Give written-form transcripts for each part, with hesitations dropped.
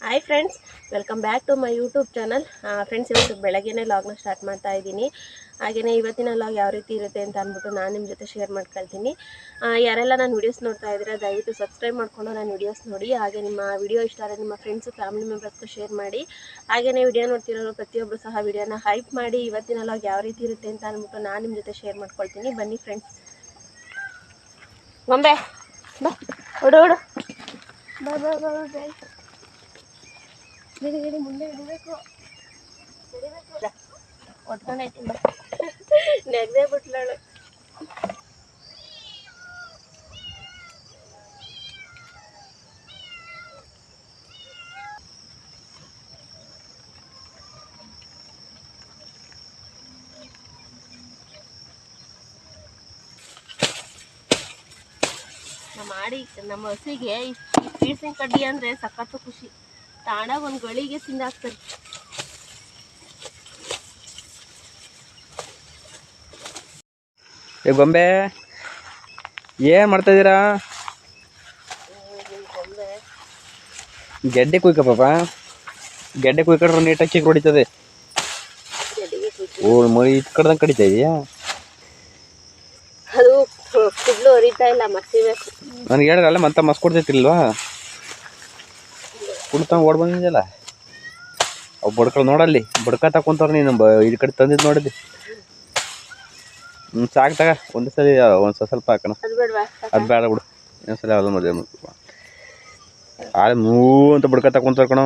Hi friends, welcome back to my YouTube channel. Friends, ಇವತ್ತು ಬೆಳಗ್ಗೆನೇ ಲಾಗ್ನ start ಮಾಡ್ತಾ ಇದ್ದೀನಿ. ಹಾಗೆಯೇ ಇವತ್ತಿನ ಲಾಗ್ ಯಾವ ರೀತಿ ಇರುತ್ತೆ ಅಂತ ಅಂದ್ಬಿಟ್ಟು ನಾನು ನಿಮ್ಮ ಜೊತೆ ಶೇರ್ ಮಾಡ್ಕೊಳ್ತೀನಿ. ಯಾರೆಲ್ಲ ನಾನು ವೀಡಿಯೋಸ್ ನೋಡ್ತಾ ಇದ್ದೀರಾ ದಯವಿಟ್ಟು ಸಬ್ಸ್ಕ್ರೈಬ್ ಮಾಡಿಕೊಂಡು ನಾನು ವೀಡಿಯೋಸ್ ನೋಡಿ. ಹಾಗೆ ನಿಮ್ಮ ವಿಡಿಯೋ ಇಷ್ಟ ಆದರೆ ನಿಮ್ಮ ಫ್ರೆಂಡ್ಸು ಫ್ಯಾಮಿಲಿ ಮೆಂಬರ್ಸ್ಗೂ ಶೇರ್ ಮಾಡಿ. ಹಾಗೆಯೇ ವಿಡಿಯೋ ನೋಡ್ತಿರೋರು ಪ್ರತಿಯೊಬ್ಬರು ಸಹ ವಿಡಿಯೋನ ಹೈಪ್ ಮಾಡಿ ಇವತ್ತಿನ ಲಾಗ್ ಯಾವ ರೀತಿ ಇರುತ್ತೆ ಅಂತ ಅಂದ್ಬಿಟ್ಟು ನಾನು ನಿಮ್ಮ ಜೊತೆ ಶೇರ್ ಮಾಡ್ಕೊಳ್ತೀನಿ. ಬನ್ನಿ ಫ್ರೆಂಡ್ಸ್. ಗೊಂಬೆ ಬಾ, ಓಡು ಓಡು, ಬಾ ಬಾ ಬಾ ಬಾ, ಗಿಡಿ ಮುಂದೆ ಹಿಡಿಬೇಕು, ಒಟ್ಕೊಂಡೈತಿ ನೆಗದೇ ಬಿಟ್ಲಳು. ನಮ್ಮ ಹಸಿಗೆ ಈ ಪೀಸಿನ ಕಡ್ಡಿ ಅಂದರೆ ಸಖತ್ತು ಖುಷಿ. ತಾಂಡಾಗ ಒಂದು ಗಳಿಗೆ ತಿಂದಾಕ್ತಾರೆ. ಏ ಗೊಂಬೆ, ಏನು ಮಾಡ್ತಾಯಿದ್ದೀರಾ? ಗೆಡ್ಡೆ ಕುಯ್ಕ ಪಾಪ, ಗೆಡ್ಡೆ ಕುಯ್ಕೊಂಡ್ರೆ ನೀಟಾಗಿ ಕಿಕ್ ಹೊಡಿತದೆ. ಓ ಮರಿ ಇದು ಕಡ್ದಂಗೆ ಕಡಿತಾ ಇದೆಯಾ? ಅದು ಕುಡ್ಲು ಹರಿತಾ ಇಲ್ಲ, ಮರ್ಸಿಬೇಕು. ನನಗೆ ಹೇಳಿದ್ರಲ್ಲ ಮತ್ತೆ ಮಸ್ ಕೊಡ್ತೈತಿಲ್ವಾ? ಕುಡ್ತಾ ಓಡ್ ಬಂದಿದ್ದಲ್ಲ ಅವು ಬಡ್ಕೊಳ್ ನೋಡಲ್ಲಿ ಬಡ್ಕ ತಕೊಂತಾರ. ನೀನು ಈ ಕಡೆ ತಂದಿದ್ದು ನೋಡಿದ್ದೆ. ಸಾಕು ತಗ, ಒಂದು ಸಲ ಸ್ವಲ್ಪ ಹಾಕೋಣ. ಅದು ಬೇಡ ಬಿಡು, ಇನ್ನೊಂದ್ಸಲ ಯಾವ್ದು ಮದುವೆ ಆಳೆ ಮೂ ಅಂತ ಬಡ್ಕ ತಕೊಂತಾರ ಕಣ.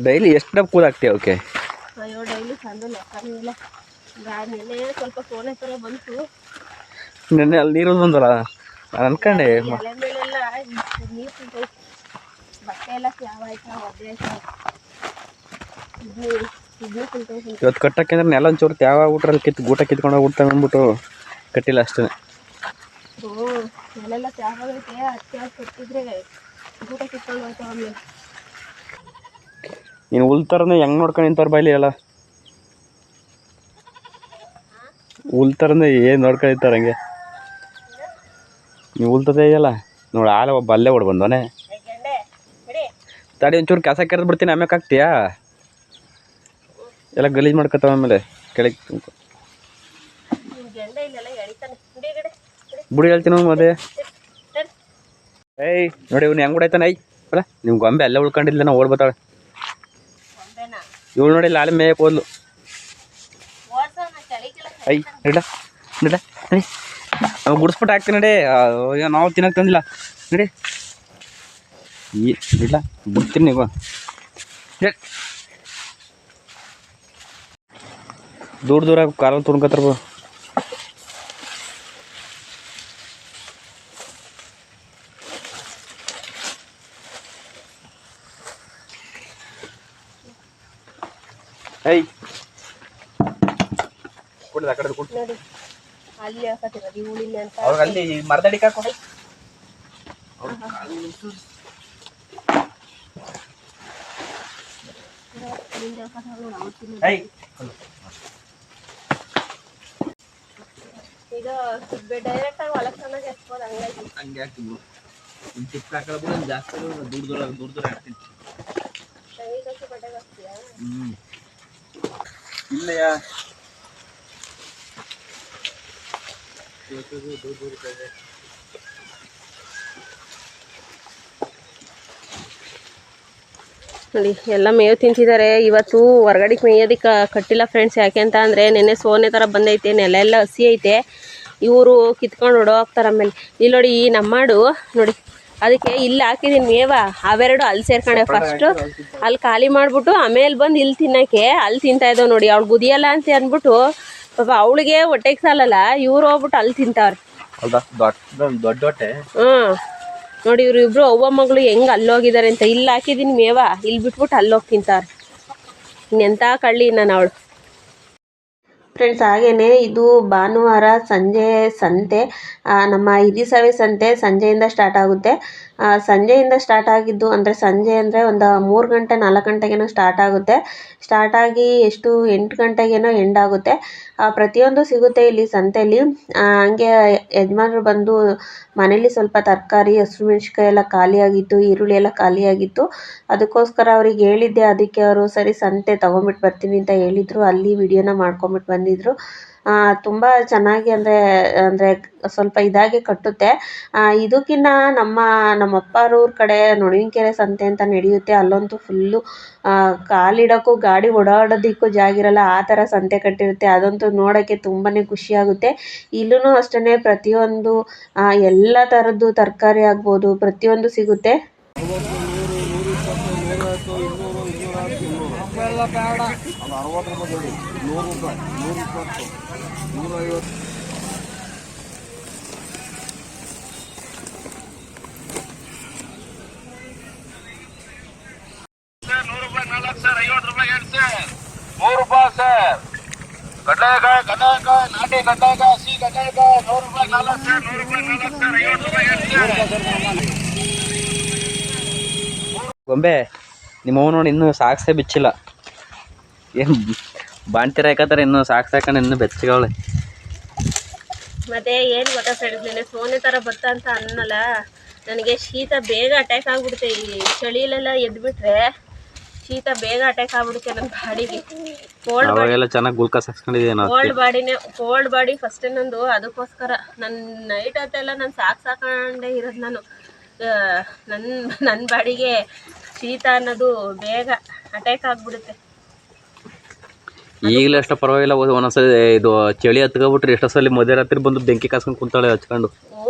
ಡೈಲಿ ಎಷ್ಟು ಡಬ್ಬ ಕೂದ ಹಾಕ್ತೀವಿ ಅವಕ್ಕೆ? ಅಯ್ಯೋ ಡೈಲಿ ಚಂದ ಲೆಕ್ಕನಿಲ್ಲ. ನೆನ್ನೆ ಸ್ವಲ್ಪ ಸೋನೆ ಥರ ಬಂತು. ನೆನ್ನೆ ಅಲ್ಲಿ ನೀರು ಬಂದಲ್ಲ, ನಾನು ಅನ್ಕೊಂಡೆ ಎಲೆ ಮೇಲೆಲ್ಲ ನೀರು ತಿಂತೈತಿ. ಬಟ್ಟೆ ಎಲ್ಲ ಯಾವ ಆಯ್ತಾ ಒದ್ದೆ ಆಯ್ತಾ ಇದ್ನೇ ತಿಂತೈತಿ. ಇವತ್ತು ಕಟ್ಟಕ್ಕೆ ಅಂದ್ರೆ ನೆಲ ಒಂಚೂರು ತ್ಯಾವ ಊಟ್ರಲ್ಲಿ ಗೂಟ ಕಿತ್ಕೊಂಡು ಹೋಗ್ಬಿಡ್ತಾವೆ ಅಂದ್ಬಿಟ್ಟು ಕಟ್ಟಿಲ್ಲ ಅಷ್ಟೇ. ಹ್ಞೂ, ನೆಲೆಲ್ಲ ತ್ಯಾವಾಗೈತೆ. ಅತ್ತೆ ಕಟ್ಟಿದ್ರೆ ಗೂಟ ಕಿತ್ಕೊಂಡು ಹೋಗ್ತಾವ. ಆಮೇಲೆ ನೀನು ಹುಲ್ತರನೇ ಹೆಂಗೆ ನೋಡ್ಕೊಂಡು ನಿಂತವ್ರ ಬಾಯ್ಲಿ ಎಲ್ಲ ಹುಲ್ತರನೇ ಏನು ನೋಡ್ಕೊಂಡು ನಿಂತವ್ರ ಹಂಗೆ. ನೀವು ಹುಲ್ತದೆ ಇದೆಯಲ್ಲ ನೋಡಿ, ಆಲೆ ಒಬ್ಬ ಅಲ್ಲೇ ಓಡ್ ಬಂದವನೇ. ತಡಿ ಒಂಚೂರು ಕಸ ಕೆರೆದು ಬಿಡ್ತೀನಿ, ಆಮ್ಯಾಕೆ ಹಾಕ್ತೀಯಾ? ಎಲ್ಲ ಗಲೀಜು ಮಾಡ್ಕೊತಾವ ಆಮೇಲೆ ಕೆಳಗೆ ಬುಡಿ ಹೇಳ್ತೀನಿ ಅದೇ. ಏಯ್ ನೋಡಿ ಇವ್ನು ಹೆಂಗೆ ಬಿಡಾಯ್ತಾನೆ. ಐ ಅಲ್ಲ ನಿಮ್ಮ ಗೊಂಬೆ ಅಲ್ಲೇ ಉಳ್ಕೊಂಡಿಲ್ಲ, ನಾವು ಓಡ್ ಬರ್ತಾಳೆ. ಇವಳು ನೋಡಿ ಲಾಲೆ ಮೇಯಕ್ಕೆ ಹೋದ್ಲು. ಐ ನಡ ನಡ ನಡಿ, ನಾವು ಗುಡಿಸ್ಬಿಟ್ಟು ಹಾಕ್ತೀನಿ ನಡಿ. ನಾವು ತಿನ್ನಕ್ಕೆ ತಂದಿಲ್ಲ ನಡಿ. ಇಲ್ಲ ಬಿಡ್ತೀನಿ ನೀವು. ದೂರ ದೂರ ಕಾಲಲ್ಲಿ ತುಣ್ಕೊತಾರ. ಐ ಕೊಡಿದ ಕಡೆ ಕೊಡಿ. ಅಲ್ಲಿ ಹಾಕತ್ತಿರೋದು ಇವಳಿಲ್ಲ ಅಂತ ಅವ್ರಿಗೆ ಅಲ್ಲಿ ಮರದಡಿಗೆ ಹಾಕೋ. ಇದು ಡೈರೆಕ್ಟ್ ಆಗಿ ಒಳಗೆ ಚೆನ್ನಾಗಿ ಎಸ್ಬೋದು. ಹಂಗಾಗಿ ಹಂಗೆ ಹಾಕ್ತೀನಿ. ಒಂದು ಚಿಕ್ಕ ಹಾಕಲ್ಲ ಜಾಸ್ತಿ ದೂರ ದೂರ ಹಾಕ್ತೀನಿ. ಬಟ್ಟೆಗೆ ಹಾಕ್ತೀಯಾ? ಇಲ್ಲಯ್ಯ ನೋಡಿ ಎಲ್ಲ ಮೇವು ತಿಂತಿದ್ದಾರೆ. ಇವತ್ತು ಹೊರಗಡೆಗೆ ಮೇಯೋದಕ್ಕೆ ಕಟ್ಟಿಲ್ಲ ಫ್ರೆಂಡ್ಸ್. ಯಾಕೆ ಅಂತ ಅಂದರೆ ನೆನ್ನೆ ಸೋನೆ ಥರ ಬಂದೈತೆ, ನೆಲ ಎಲ್ಲ ಹಸಿ ಐತೆ. ಇವರು ಕಿತ್ಕೊಂಡು ಹೊಡೋಗ್ತಾರೆ. ಆಮೇಲೆ ಇಲ್ಲಿ ನೋಡಿ ಈ ನಮ್ಮಾಡು ನೋಡಿ, ಅದಕ್ಕೆ ಇಲ್ಲಿ ಹಾಕಿದ್ದೀನಿ ಮೇವ. ಅವೆರಡು ಅಲ್ಲಿ ಸೇರ್ಕೊಂಡೆ. ಫಸ್ಟು ಅಲ್ಲಿ ಖಾಲಿ ಮಾಡಿಬಿಟ್ಟು ಆಮೇಲೆ ಬಂದು ಇಲ್ಲಿ ತಿನ್ನೋಕ್ಕೆ ಅಲ್ಲಿ ತಿಂತಾ ಇದ್ದಾವೆ ನೋಡಿ. ಅವಳು ಗುದಿಯಲ್ಲ ಅಂತ ಅಂದ್ಬಿಟ್ಟು ಪಾಪ ಅವಳಿಗೆ ಹೊಟ್ಟೆಗೆ ಸಾಲಲ್ಲ, ಇವ್ರು ಹೋಗ್ಬಿಟ್ಟು ಅಲ್ಲಿ ತಿಂತಾವ್ರೆ. ದೊಡ್ಡ ಹೊಟ್ಟೆ. ಹ್ಞೂ ನೋಡಿ, ಇವರು ಇಬ್ರು ಅವ್ವ ಮಗಳು ಹೆಂಗೆ ಅಲ್ಲೋಗಿದ್ದಾರೆ ಅಂತ. ಇಲ್ಲಿ ಹಾಕಿದ್ದೀನಿ ಮೇವ, ಇಲ್ಲಿ ಬಿಟ್ಬಿಟ್ಟು ಅಲ್ಲೋಗಿ ತಿಂತಾರೆ. ಇನ್ನೆಂಥ ಕಳ್ಳಿ ನಾನು ಅವಳು. ಫ್ರೆಂಡ್ಸ್ ಹಾಗೆಯೇ ಇದು ಭಾನುವಾರ ಸಂಜೆ ಸಂತೆ, ನಮ್ಮ ಹಿರಿಸಾವೆ ಸಂತೆ ಸಂಜೆಯಿಂದ ಸ್ಟಾರ್ಟ್ ಆಗುತ್ತೆ. ಸಂಜೆಯಿಂದ ಸ್ಟಾರ್ಟ್ ಆಗಿದ್ದು ಅಂದರೆ ಸಂಜೆ ಅಂದರೆ ಒಂದು 3 ಗಂಟೆ 4 ಗಂಟೆಗೇನೋ ಸ್ಟಾರ್ಟ್ ಆಗುತ್ತೆ. ಸ್ಟಾರ್ಟ್ ಆಗಿ 8 ಗಂಟೆಗೇನೋ ಎಂಡ್ ಆಗುತ್ತೆ. ಪ್ರತಿಯೊಂದು ಸಿಗುತ್ತೆ ಇಲ್ಲಿ ಸಂತೆಯಲ್ಲಿ. ಹಂಗೆ ಯಜಮಾನರು ಬಂದು ಮನೇಲಿ ಸ್ವಲ್ಪ ತರಕಾರಿ, ಹಸಿಮೆಣ್ಸಿಕಾಯಿ ಎಲ್ಲ ಖಾಲಿಯಾಗಿತ್ತು, ಈರುಳ್ಳಿ ಎಲ್ಲ ಖಾಲಿಯಾಗಿತ್ತು. ಅದಕ್ಕೋಸ್ಕರ ಅವ್ರಿಗೆ ಹೇಳಿದ್ದೆ, ಅದಕ್ಕೆ ಅವರು ಸರಿ ಸಂತೆ ತೊಗೊಂಬಿಟ್ಟು ಬರ್ತೀನಿ ಅಂತ ಹೇಳಿದರು. ಅಲ್ಲಿ ವಿಡಿಯೋನ ಮಾಡ್ಕೊಂಬಿಟ್ಟು ಬಂದಿದ್ದರು. ತುಂಬ ಚೆನ್ನಾಗಿ ಅಂದರೆ ಸ್ವಲ್ಪ ಇದಾಗಿ ಕಟ್ಟುತ್ತೆ. ಇದಕ್ಕಿಂತ ನಮ್ಮಪ್ಪರೂರ ಕಡೆ ನೊಣವಿನಕೆರೆ ಸಂತೆ ಅಂತ ನಡೆಯುತ್ತೆ. ಅಲ್ಲಂತೂ ಫುಲ್ಲು ಕಾಲಿಡೋಕ್ಕೂ ಗಾಡಿ ಓಡಾಡೋದಕ್ಕೂ ಜಾಗಿರಲ್ಲ, ಆ ಥರ ಸಂತೆ ಕಟ್ಟಿರುತ್ತೆ. ಅದಂತೂ ನೋಡೋಕ್ಕೆ ತುಂಬಾ ಖುಷಿಯಾಗುತ್ತೆ. ಇಲ್ಲೂ ಅಷ್ಟೇ ಪ್ರತಿಯೊಂದು ಎಲ್ಲ ಥರದ್ದು ತರಕಾರಿ ಆಗ್ಬೋದು, ಪ್ರತಿಯೊಂದು ಸಿಗುತ್ತೆ. ನಾಟಿ ಗಡ್ಡೆಕಾಯಿ, ಹಸಿ ಗಡ್ಡೆಕಾಯಿ 100 ರೂಪಾಯಿ 4 ಸರ್, 100 ರೂಪಾಯಿ 4 ಸರ್, 50 ರೂಪಾಯಿ 2 ಗೊಂಬೆ ನಿಮ್ಮ ನೋಡಿ ಇನ್ನೂ ಸಾಕ್ಸೇ ಬಿಚ್ಚಿಲ್ಲ. ಏನು ಬಾಣ್ತೀರ ಹಾಕತ್ತಾರೆ, ಇನ್ನೂ ಸಾಕ್ಸಾಕೊಂಡು ಇನ್ನೂ ಬೆಚ್ಚಗವಳೆ. ಮತ್ತೆ ಏನು ಗೊತ್ತಾ ಫ್ರೆಂಡ್ಸ್, ನೆನೆ ಸೋನೆ ಥರ ಬತ್ತ ಅಂತ ಅನ್ನಲ್ಲ, ನನಗೆ ಶೀತ ಬೇಗ ಅಟ್ಯಾಕ್ ಆಗಿಬಿಡುತ್ತೆ. ಈ ಚಳಿಲೆಲ್ಲ ಎದ್ಬಿಟ್ರೆ ಶೀತ ಬೇಗ ಅಟ್ಯಾಕ್ ಆಗ್ಬಿಡುತ್ತೆ ನನ್ನ ಬಾಡಿಗೆ. ಅವಾಗೆಲ್ಲ ಚೆನ್ನಾಗಿ ಗುಲ್ಕಾಸ್ ಹಾಕ್ಸ್ಕೊಂಡಿದ್ದೇನೆ. ಕೋಲ್ಡ್ ಬಾಡಿ ಫಸ್ಟೇ ನಂದು. ಅದಕ್ಕೋಸ್ಕರ ನನ್ನ ನೈಟ್ ಹೊತ್ತೆಲ್ಲ ನಾನು ಸಾಕೊಂಡೇ ಇರೋದು. ನಾನು ನನ್ನ ಬಾಡಿಗೆ ಶೀತ ಅನ್ನೋದು ಬೇಗ ಅಟ್ಯಾಕ್ ಆಗಿಬಿಡುತ್ತೆ. ಈಗಲೂ ಅಷ್ಟು ಪರವಾಗಿಲ್ಲ. ಒಂದೊಂದ್ಸಲಿ ಇದು ಚಳಿ ಹತ್ಕೊಬಿಟ್ರೆ ಎಷ್ಟೋ ಸಲ ಮಧ್ಯರಾತ್ರಿ ಬಂದು ಬೆಂಕಿ ಕಾಸ್ಕೊಂಡು ಕುಂತಾಳೆ ಹಚ್ಕೊಂಡು.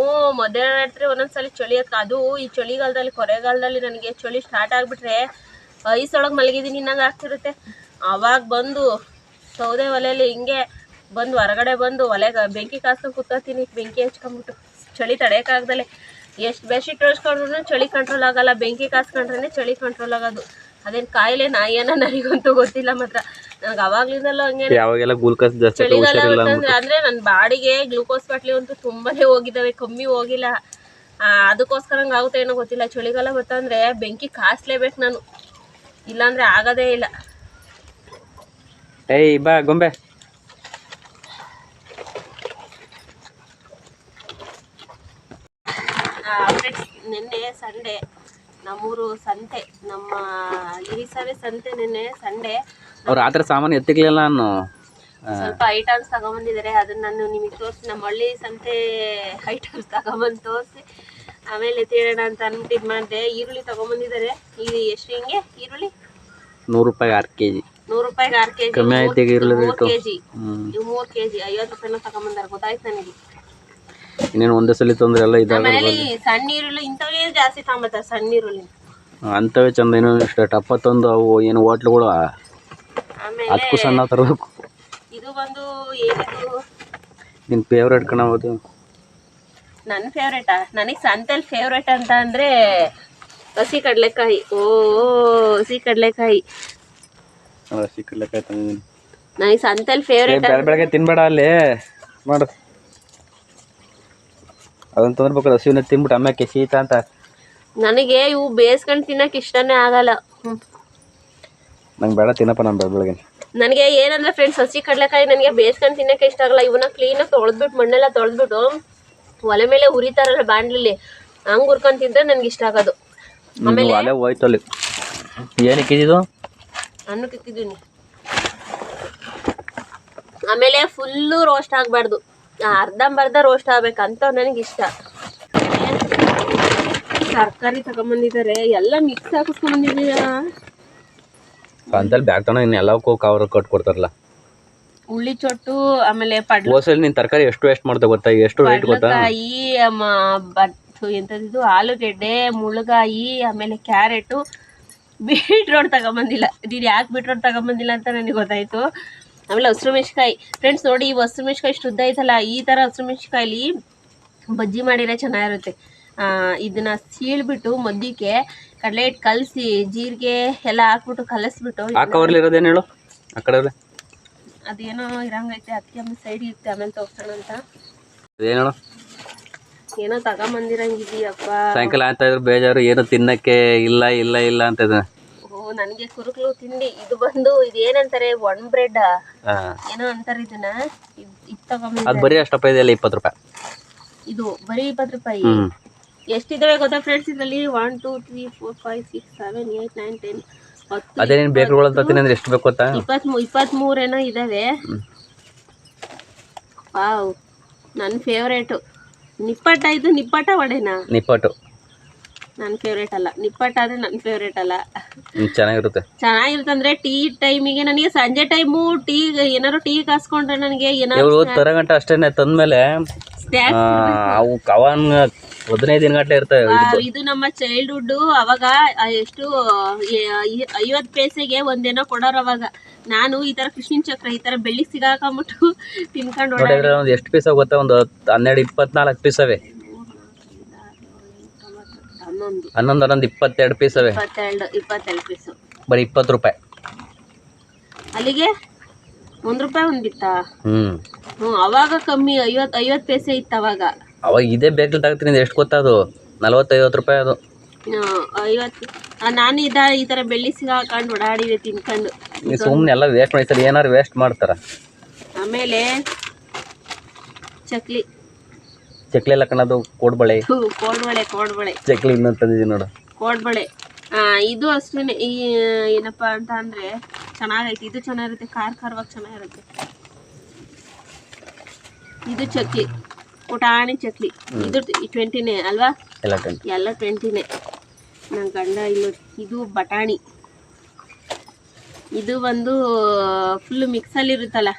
ಮಧ್ಯರಾತ್ರಿ ಒಂದೊಂದ್ಸಲಿ ಚಳಿ ಅದು ಈ ಚಳಿಗಾಲದಲ್ಲಿ, ಕೊರೆಗಾಲದಲ್ಲಿ ನನಗೆ ಚಳಿ ಸ್ಟಾರ್ಟ್ ಆಗಿಬಿಟ್ರೆ ಐಸೊಳಗೆ ಮಲಗಿದ್ದೀನಿ ಇನ್ನಂಗೆ ಆಗ್ತಿರುತ್ತೆ. ಅವಾಗ ಬಂದು ಸೌದೆ ಒಲೆಯಲ್ಲಿ ಹಿಂಗೆ ಬಂದು ಹೊರಗಡೆ ಬಂದು ಒಲೆಗೆ ಬೆಂಕಿ ಕಾಸ್ಕೊಂಡು ಕೂತ್ಕೊತೀನಿ, ಬೆಂಕಿ ಹಚ್ಕೊಂಬಿಟ್ಟು ಚಳಿ ತಡೆಯೋಕ್ಕಾಗ್ದಲೆ. ಎಷ್ಟು ಬೆಡ್ಶೀಟ್ ಹೊರ್ಸ್ಕೊಂಡ್ರು ಚಳಿ ಕಂಟ್ರೋಲ್ ಆಗಲ್ಲ, ಬೆಂಕಿ ಕಾಸ್ಕೊಂಡ್ರೆ ಚಳಿ ಕಂಟ್ರೋಲ್ ಆಗೋದು. ಅದೇನು ಕಾಯಿಲೆ ನಾಯಿನ ನನಗಂತೂ ಗೊತ್ತಿಲ್ಲ. ಮಾತ್ರ ನನಗೆ ಅವಾಗ್ಲಿಂದಲೂ ಹಂಗೆ ಚಳಿಗಾಲ ಬರ್ತಂದ್ರೆ ಅಂದರೆ ನನ್ನ ಬಾಡಿಗೆ ಗ್ಲೂಕೋಸ್ ಬಾಟ್ಲಿ ಅಂತೂ ತುಂಬಾ ಹೋಗಿದ್ದಾವೆ, ಕಮ್ಮಿ ಹೋಗಿಲ್ಲ. ಅದಕ್ಕೋಸ್ಕರ ಹಂಗೆ ಆಗುತ್ತೆ ಏನೋ ಗೊತ್ತಿಲ್ಲ. ಚಳಿಗಾಲ ಬರ್ತಂದ್ರೆ ಬೆಂಕಿ ಕಾಸ್ಲೇಬೇಕು ನಾನು, ಇಲ್ಲಾಂದರೆ ಆಗೋದೇ ಇಲ್ಲ. ಏಯ್ ಬಾ ಗೊಂಬೆ. ನಿನ್ನೆ ಸಂಡೆ ನಮ್ಮೂರು ಸಂತೆ, ನಮ್ಮ ಹಿರಿಸಾವೆ ಸಂತೆ. ನಿನ್ನೆ ಸಂಡೆ ಅವ್ರು ಆ ಥರ ಸಾಮಾನು ಎತ್ತಿಕ್ಲಿಲ್ಲ. ನಾನು ಸ್ವಲ್ಪ ಐಟಮ್ಸ್ ತಗೊಂಬಂದಿದ್ದಾರೆ, ಅದನ್ನ ನಾನು ನಿಮಗೆ ತೋರಿಸಿ. ನಮ್ಮ ಹಳ್ಳಿ ಸಂತೆ ಐಟಮ್ಸ್ ತಗೊಂಬಂದು ತೋರಿಸಿ ಆಮೇಲೆ ಎತ್ತಿಡೋಣ ಅಂತ ಅಂದ್ಬಿಟ್ಟು ಇದು ಮಾಡಿದೆ. ಈರುಳ್ಳಿ ತಗೊಂಬಂದಿದ್ದಾರೆ. ಇದು ಎಷ್ಟು ಹಿಂಗೆ ಈರುಳ್ಳಿ? 100 ರೂಪಾಯಿಗೆ 6 kg. 100 ರೂಪಾಯಿಗೆ 6 kg. ಕಮ್ಮಿ ಆಯ್ತು ಈಗ ಈರುಳ್ಳಿ ರೇಟು. 3 kg ಇವು 3 kg 50 ರೂಪಾಯಿನ ತಗೊಂಬಂದಾರೆ. ಗೊತ್ತಾಯ್ತು ನನಗೆ. ಇನ್ನೇನು ಒಂದೇ ಸಲ ತೊಂದರೆ ಎಲ್ಲ ಇದಾಗ ಆಮೇಲೆ ಸಣ್ಣ ಈರುಳ್ಳಿ ಇಂಥವೇ ಜಾಸ್ತಿ ತಗೊಂಬತ್ತಾರೆ. ಸಣ್ಣ ಈರುಳ್ಳಿ ಅಂಥವೇ ಚಂದ. ಏನೋ ಇಷ್ಟ ಟಪ್ಪ ತಂದು ಅವು ಏನು ಹೋಟ್ಲುಗಳು ಅದಕ್ಕೂ ಸಣ್ಣ ತರಬೇಕು. ಇದು ಬಂದು ಏನಿದು ನಿನ್ನ ಫೇವ್ರೇಟ್ ಕಣಬೋದು. ನನ್ನ ಫೇವ್ರೇಟಾ? ನನಗೆ ಸಂತೆಲಿ ಫೇವ್ರೇಟ್ ಅಂತ ಅಂದರೆ ಹಸಿ ಕಡಲೆಕಾಯಿ. ಹಸಿ ಕಡಲೆಕಾಯಿ ತಂದಿದ್ದೀನಿ. ನನಗೆ ಸಂತೆಲಿ ಫೇವ್ರೇಟ್. ಬೆಳಗ್ಗೆ ತಿನ್ಬೇಡ, ಅಲ್ಲಿ ಮಾಡು ಅದನ್ನು ತೊಂದ್ರಬೇಕು. ಹಸಿವನ್ನ ತಿನ್ಬಿಟ್ಟು ಆಮ್ಯಾಕೆ ಶೀತ ಅಂತ. ನನಗೆ ಇವು ಬೇಯಿಸ್ಕೊಂಡು ತಿನ್ನೋಕೆ ಇಷ್ಟನೇ ಆಗಲ್ಲ. ನಂಗೆ ಬೇಡ ತಿನ್ನಪ್ಪ. ನಾನು ಬೆಳಗ್ಗೆ ನನಗೆ ಏನಂದ್ರೆ ಫ್ರೆಂಡ್ಸ್, ಹಸಿ ಕಡಲೆಕಾಯಿ ನನಗೆ ಬೇಯಿಸ್ಕೊಂಡು ತಿನ್ನೋಕೆ ಇಷ್ಟ ಆಗಲ್ಲ. ಇವನ್ನ ಕ್ಲೀನಾಗಿ ತೊಳೆದ್ಬಿಟ್ಟು ಮಣ್ಣೆಲ್ಲ ತೊಳೆದ್ಬಿಟ್ಟು ಒಲೆ ಮೇಲೆ ಹುರಿತಾರಲ್ಲ ಬಾಣಲಿಲಿ, ಹಂಗೆ ಹುರ್ಕೊಂಡು ತಿಂದರೆ ನನಗೆ ಇಷ್ಟ ಆಗೋದು. ಆಮೇಲೆ ಒಲೆ ಹೋಯ್ತಲ್ಲಿ ಏನಕ್ಕೆ ಇದು ಅನ್ನಕ್ಕೆ ಇಕ್ಕಿದ್ದೀನಿ. ಆಮೇಲೆ ಫುಲ್ಲು ರೋಸ್ಟ್ ಆಗಬಾರ್ದು, ಅರ್ಧಂಬರ್ಧ ರೋಸ್ಟ್ ಆಗ್ಬೇಕಂತ ನನಗಿಷ್ಟ. ತರಕಾರಿ ತಗೊಂಬಂದಿದ್ದಾರೆ, ಎಲ್ಲ ಮಿಕ್ಸ್ ಹಾಕಿಸ್ಕೊಂಬಂದಿದ್ದೀರಾ ಅಂತಲ್ಲಿ ಬ್ಯಾಗ್ ತಗೊಂಡು ಇನ್ನೆಲ್ಲಕ್ಕೂ ಕವರ್ ಕಟ್ಕೊಡ್ತಾರಲ್ಲ. ಉಳ್ಳಿ ಚೊಟ್ಟು, ಆಮೇಲೆ ಹೋಸಲಿ ನೀನು ತರಕಾರಿ ಎಷ್ಟು ವೇಸ್ಟ್ ಮಾಡ್ತಾ ಗೊತ್ತಾ? ಎಷ್ಟು ರೇಟ್ ಗೊತ್ತಾ? ಪಡ್ಲಕಾಯಿ, ಎಂಥದ್ದು ಆಲೂಗೆಡ್ಡೆ, ಮುಳ್ಳುಗಾಯಿ, ಆಮೇಲೆ ಕ್ಯಾರೆಟು, ಬೀಟ್ರೋಟ್ ತಗೊಂಬಂದಿಲ್ಲ. ಇದು ಯಾಕೆ ಬೀಟ್ರೋಟ್ ತಗೊಂಬಂದಿಲ್ಲ ಅಂತ ನನಗೆ ಗೊತ್ತಾಯಿತು. ಆಮೇಲೆ ಹಸಿರು ಮೆಣ್ಸಿಕಾಯಿ. ಫ್ರೆಂಡ್ಸ್ ನೋಡಿ, ಈ ಹಸಿರು ಮೆಣ್ಸಿಕಾಯಿ ಇಷ್ಟು ಉದ್ದ ಐತಲ್ಲ, ಈ ಥರ ಹಸಿರು ಮೆಣ್ಸಿಕಾಯಲ್ಲಿ ಬಜ್ಜಿ ಮಾಡಿದ್ರೆ ಚೆನ್ನಾಗಿರುತ್ತೆ. ಇದನ್ನು ಸೀಳ್ಬಿಟ್ಟು ಮಧ್ಯಕ್ಕೆ ಕಡಲೆ ಹಿಟ್ಟು ಕಲಸಿ ಜೀರಿಗೆ ಎಲ್ಲ ಹಾಕ್ಬಿಟ್ಟು ಕಲಸ್ಬಿಟ್ಟು ಇರೋದೇನು ಹೇಳು ಆ ಕಡೆ ಅದೇನೋ ಇರಂಗೈತೆ, ಅದಕ್ಕೆ ಆಮೇಲೆ ಸೈಡ್ ಇರುತ್ತೆ, ಆಮೇಲೆ ತೋರ್ಸೋಣ ಅಂತ. ಏನೋ ಏನೋ ತಗೊಂಬಂದಿರಂಗಿದೀಯಪ್ಪ. ಸಾಯಂಕಾಲ ಅಂತ ಇದ್ರು ಬೇಜಾರು, ಏನು ತಿನ್ನಕ್ಕೆ ಇಲ್ಲ ಇಲ್ಲ ಇಲ್ಲ ಅಂತ ಇದೆ. ಓ ನನಗೆ ಕುರುಕ್ಲು ತಿಂಡಿ. ಇದು ಬಂದು ಇದೇನಂತಾರೆ, ಒಣ ಬ್ರೆಡ್ ಏನೋ ಅಂತಾರೆ ಇದನ್ನ. ಇದು ತಗೊಂಬಂದ. ಅದು ಬರೀ ಅಷ್ಟಪ್ಪ ಇದೆಯಲ್ಲ 20 ರೂಪಾಯಿ. ಇದು ಬರೀ 20 ರೂಪಾಯಿ. ಎಷ್ಟಿದಾವೆ ಗೊತ್ತಾ ಫ್ರೆಂಡ್ಸ್ ಇದರಲ್ಲಿ? 1 2 3 4 5 6 7 8 9 10 10. ಅದೇ ನೀನು ಬೇಕರಿಗಳು ಅಂತ ತಿನ್ನಂದ್ರೆ ಎಷ್ಟು ಬೇಕು ಗೊತ್ತಾ? 23 ಏನೋ ಇದಾವೆ. ವಾವ್, ನನ್ನ ಫೇವ್ರೇಟು ನಿಪ್ಪಟ್ಟ. ಇದು ನಿಪ್ಪಟ್ಟ ವಡೆನಾ? ನಿಪ್ಪಟ್ಟು ನನ್ನ ಫೇವ್ರೇಟ್ ಅಲ್ಲ. ನಿಪ್ಪಟ್ಟ ಆದರೆ ನನ್ನ ಫೇವ್ರೇಟ್ ಅಲ್ಲ. ಚೆನ್ನಾಗಿರುತ್ತೆ. ಚೆನ್ನಾಗಿರುತ್ತಂದ್ರೆ ಟೀ ಟೈಮಿಗೆ, ನನಗೆ ಸಂಜೆ ಟೈಮು ಟೀ ಏನಾದ್ರು ಟೀ ಕಾಸ್ಕೊಂಡ್ರೆ ನನಗೆ ಏನಾದ್ರು ತರಗಂಟ ಅಷ್ಟೇನೆ ತಂದ್ಮೇಲೆ ಅವು ಕವನ್ 15 ದಿನ ಗಂಟೆ ಇರ್ತವೆ. ಇದು ನಮ್ಮ ಚೈಲ್ಡ್ಹುಡ್. ಅವಾಗ ಎಷ್ಟು 50 ಪೈಸೆಗೆ ಒಂದೇನೋ ಕೊಡೋರು. ಅವಾಗ ನಾನು ಈ ತರ ಕೃಷ್ಣನ್ ಚಕ್ರ ಈ ತರ ಬೆಳ್ಳಿ ಸಿಗಾಕೊಂಬಿಟ್ಟು ತಿನ್ಕೊಂಡು ನೋಡಿದ್ರೆ ಒಂದು ಎಷ್ಟು ಪೀಸ್ ಗೊತ್ತಾ? ಒಂದು 12 24 ಪೀಸ್ ಅವೆ. 11 22 ಪೀಸ್ ಅವೆ. 22 ಪೀಸು ಬರೀ 20 ರೂಪಾಯಿ. ಅಲ್ಲಿಗೆ 1 ರೂಪಾಯಿ ಒಂದು ಬಿತ್ತಾ? ಅವಾಗ ಕಮ್ಮಿ, 50 ಪೈಸೆ ಇತ್ತು ಅವಾಗ. ಅವಾಗ ಇದೇ ಬೇಕಲ್ಲಿ ತಗೋತೀನಿ. ಎಷ್ಟು ಗೊತ್ತಾ? ಅದು 40-50 ರೂಪಾಯಿ. ಅದು 50. ನಾನು ಈ ತರ ಬೆಳ್ಳಿ ಸಿಗಾಕೊಂಡು ಓಡಾಡಿವೆ ತಿನ್ಕೊಂಡು. ಸುಮ್ಮನೆ ಎಲ್ಲ ವೇಸ್ಟ್ ಮಾಡ್ತಾರೆ, ಏನಾರು ವೇಸ್ಟ್ ಮಾಡ್ತಾರ. ಆಮೇಲೆ ಚಕ್ಲಿ ಎಲ್ಲ ಕಣದು. ಕೋಡ್ಬಳೆ ಚಕ್ಲಿ ಇನ್ನೊಂದು ತಂದಿದ್ದೀನಿ ನೋಡು, ಕೋಡ್ಬಳೆ. ಇದು ಅಷ್ಟೇ. ಏನಪ್ಪಾ ಅಂತ ಅಂದ್ರೆ ಚೆನ್ನಾಗೈತಿ. ಇದು ಚೆನ್ನಾಗಿರುತ್ತೆ, ಖಾರವಾಗಿ ಚೆನ್ನಾಗಿರುತ್ತೆ. ಇದು ಚಕ್ಲಿ, ಪುಟಾಣಿ ಚಕ್ಲಿ. ಇದು 20ನೇ ಅಲ್ವಾ? ಎಲ್ಲ 20ನೇ. ನನ್ನ ಗಂಡ ಇದು ಬಟಾಣಿ. ಇದು ಒಂದು ಫುಲ್ ಮಿಕ್ಸಲ್ಲಿ ಇರುತ್ತಲ್ಲ,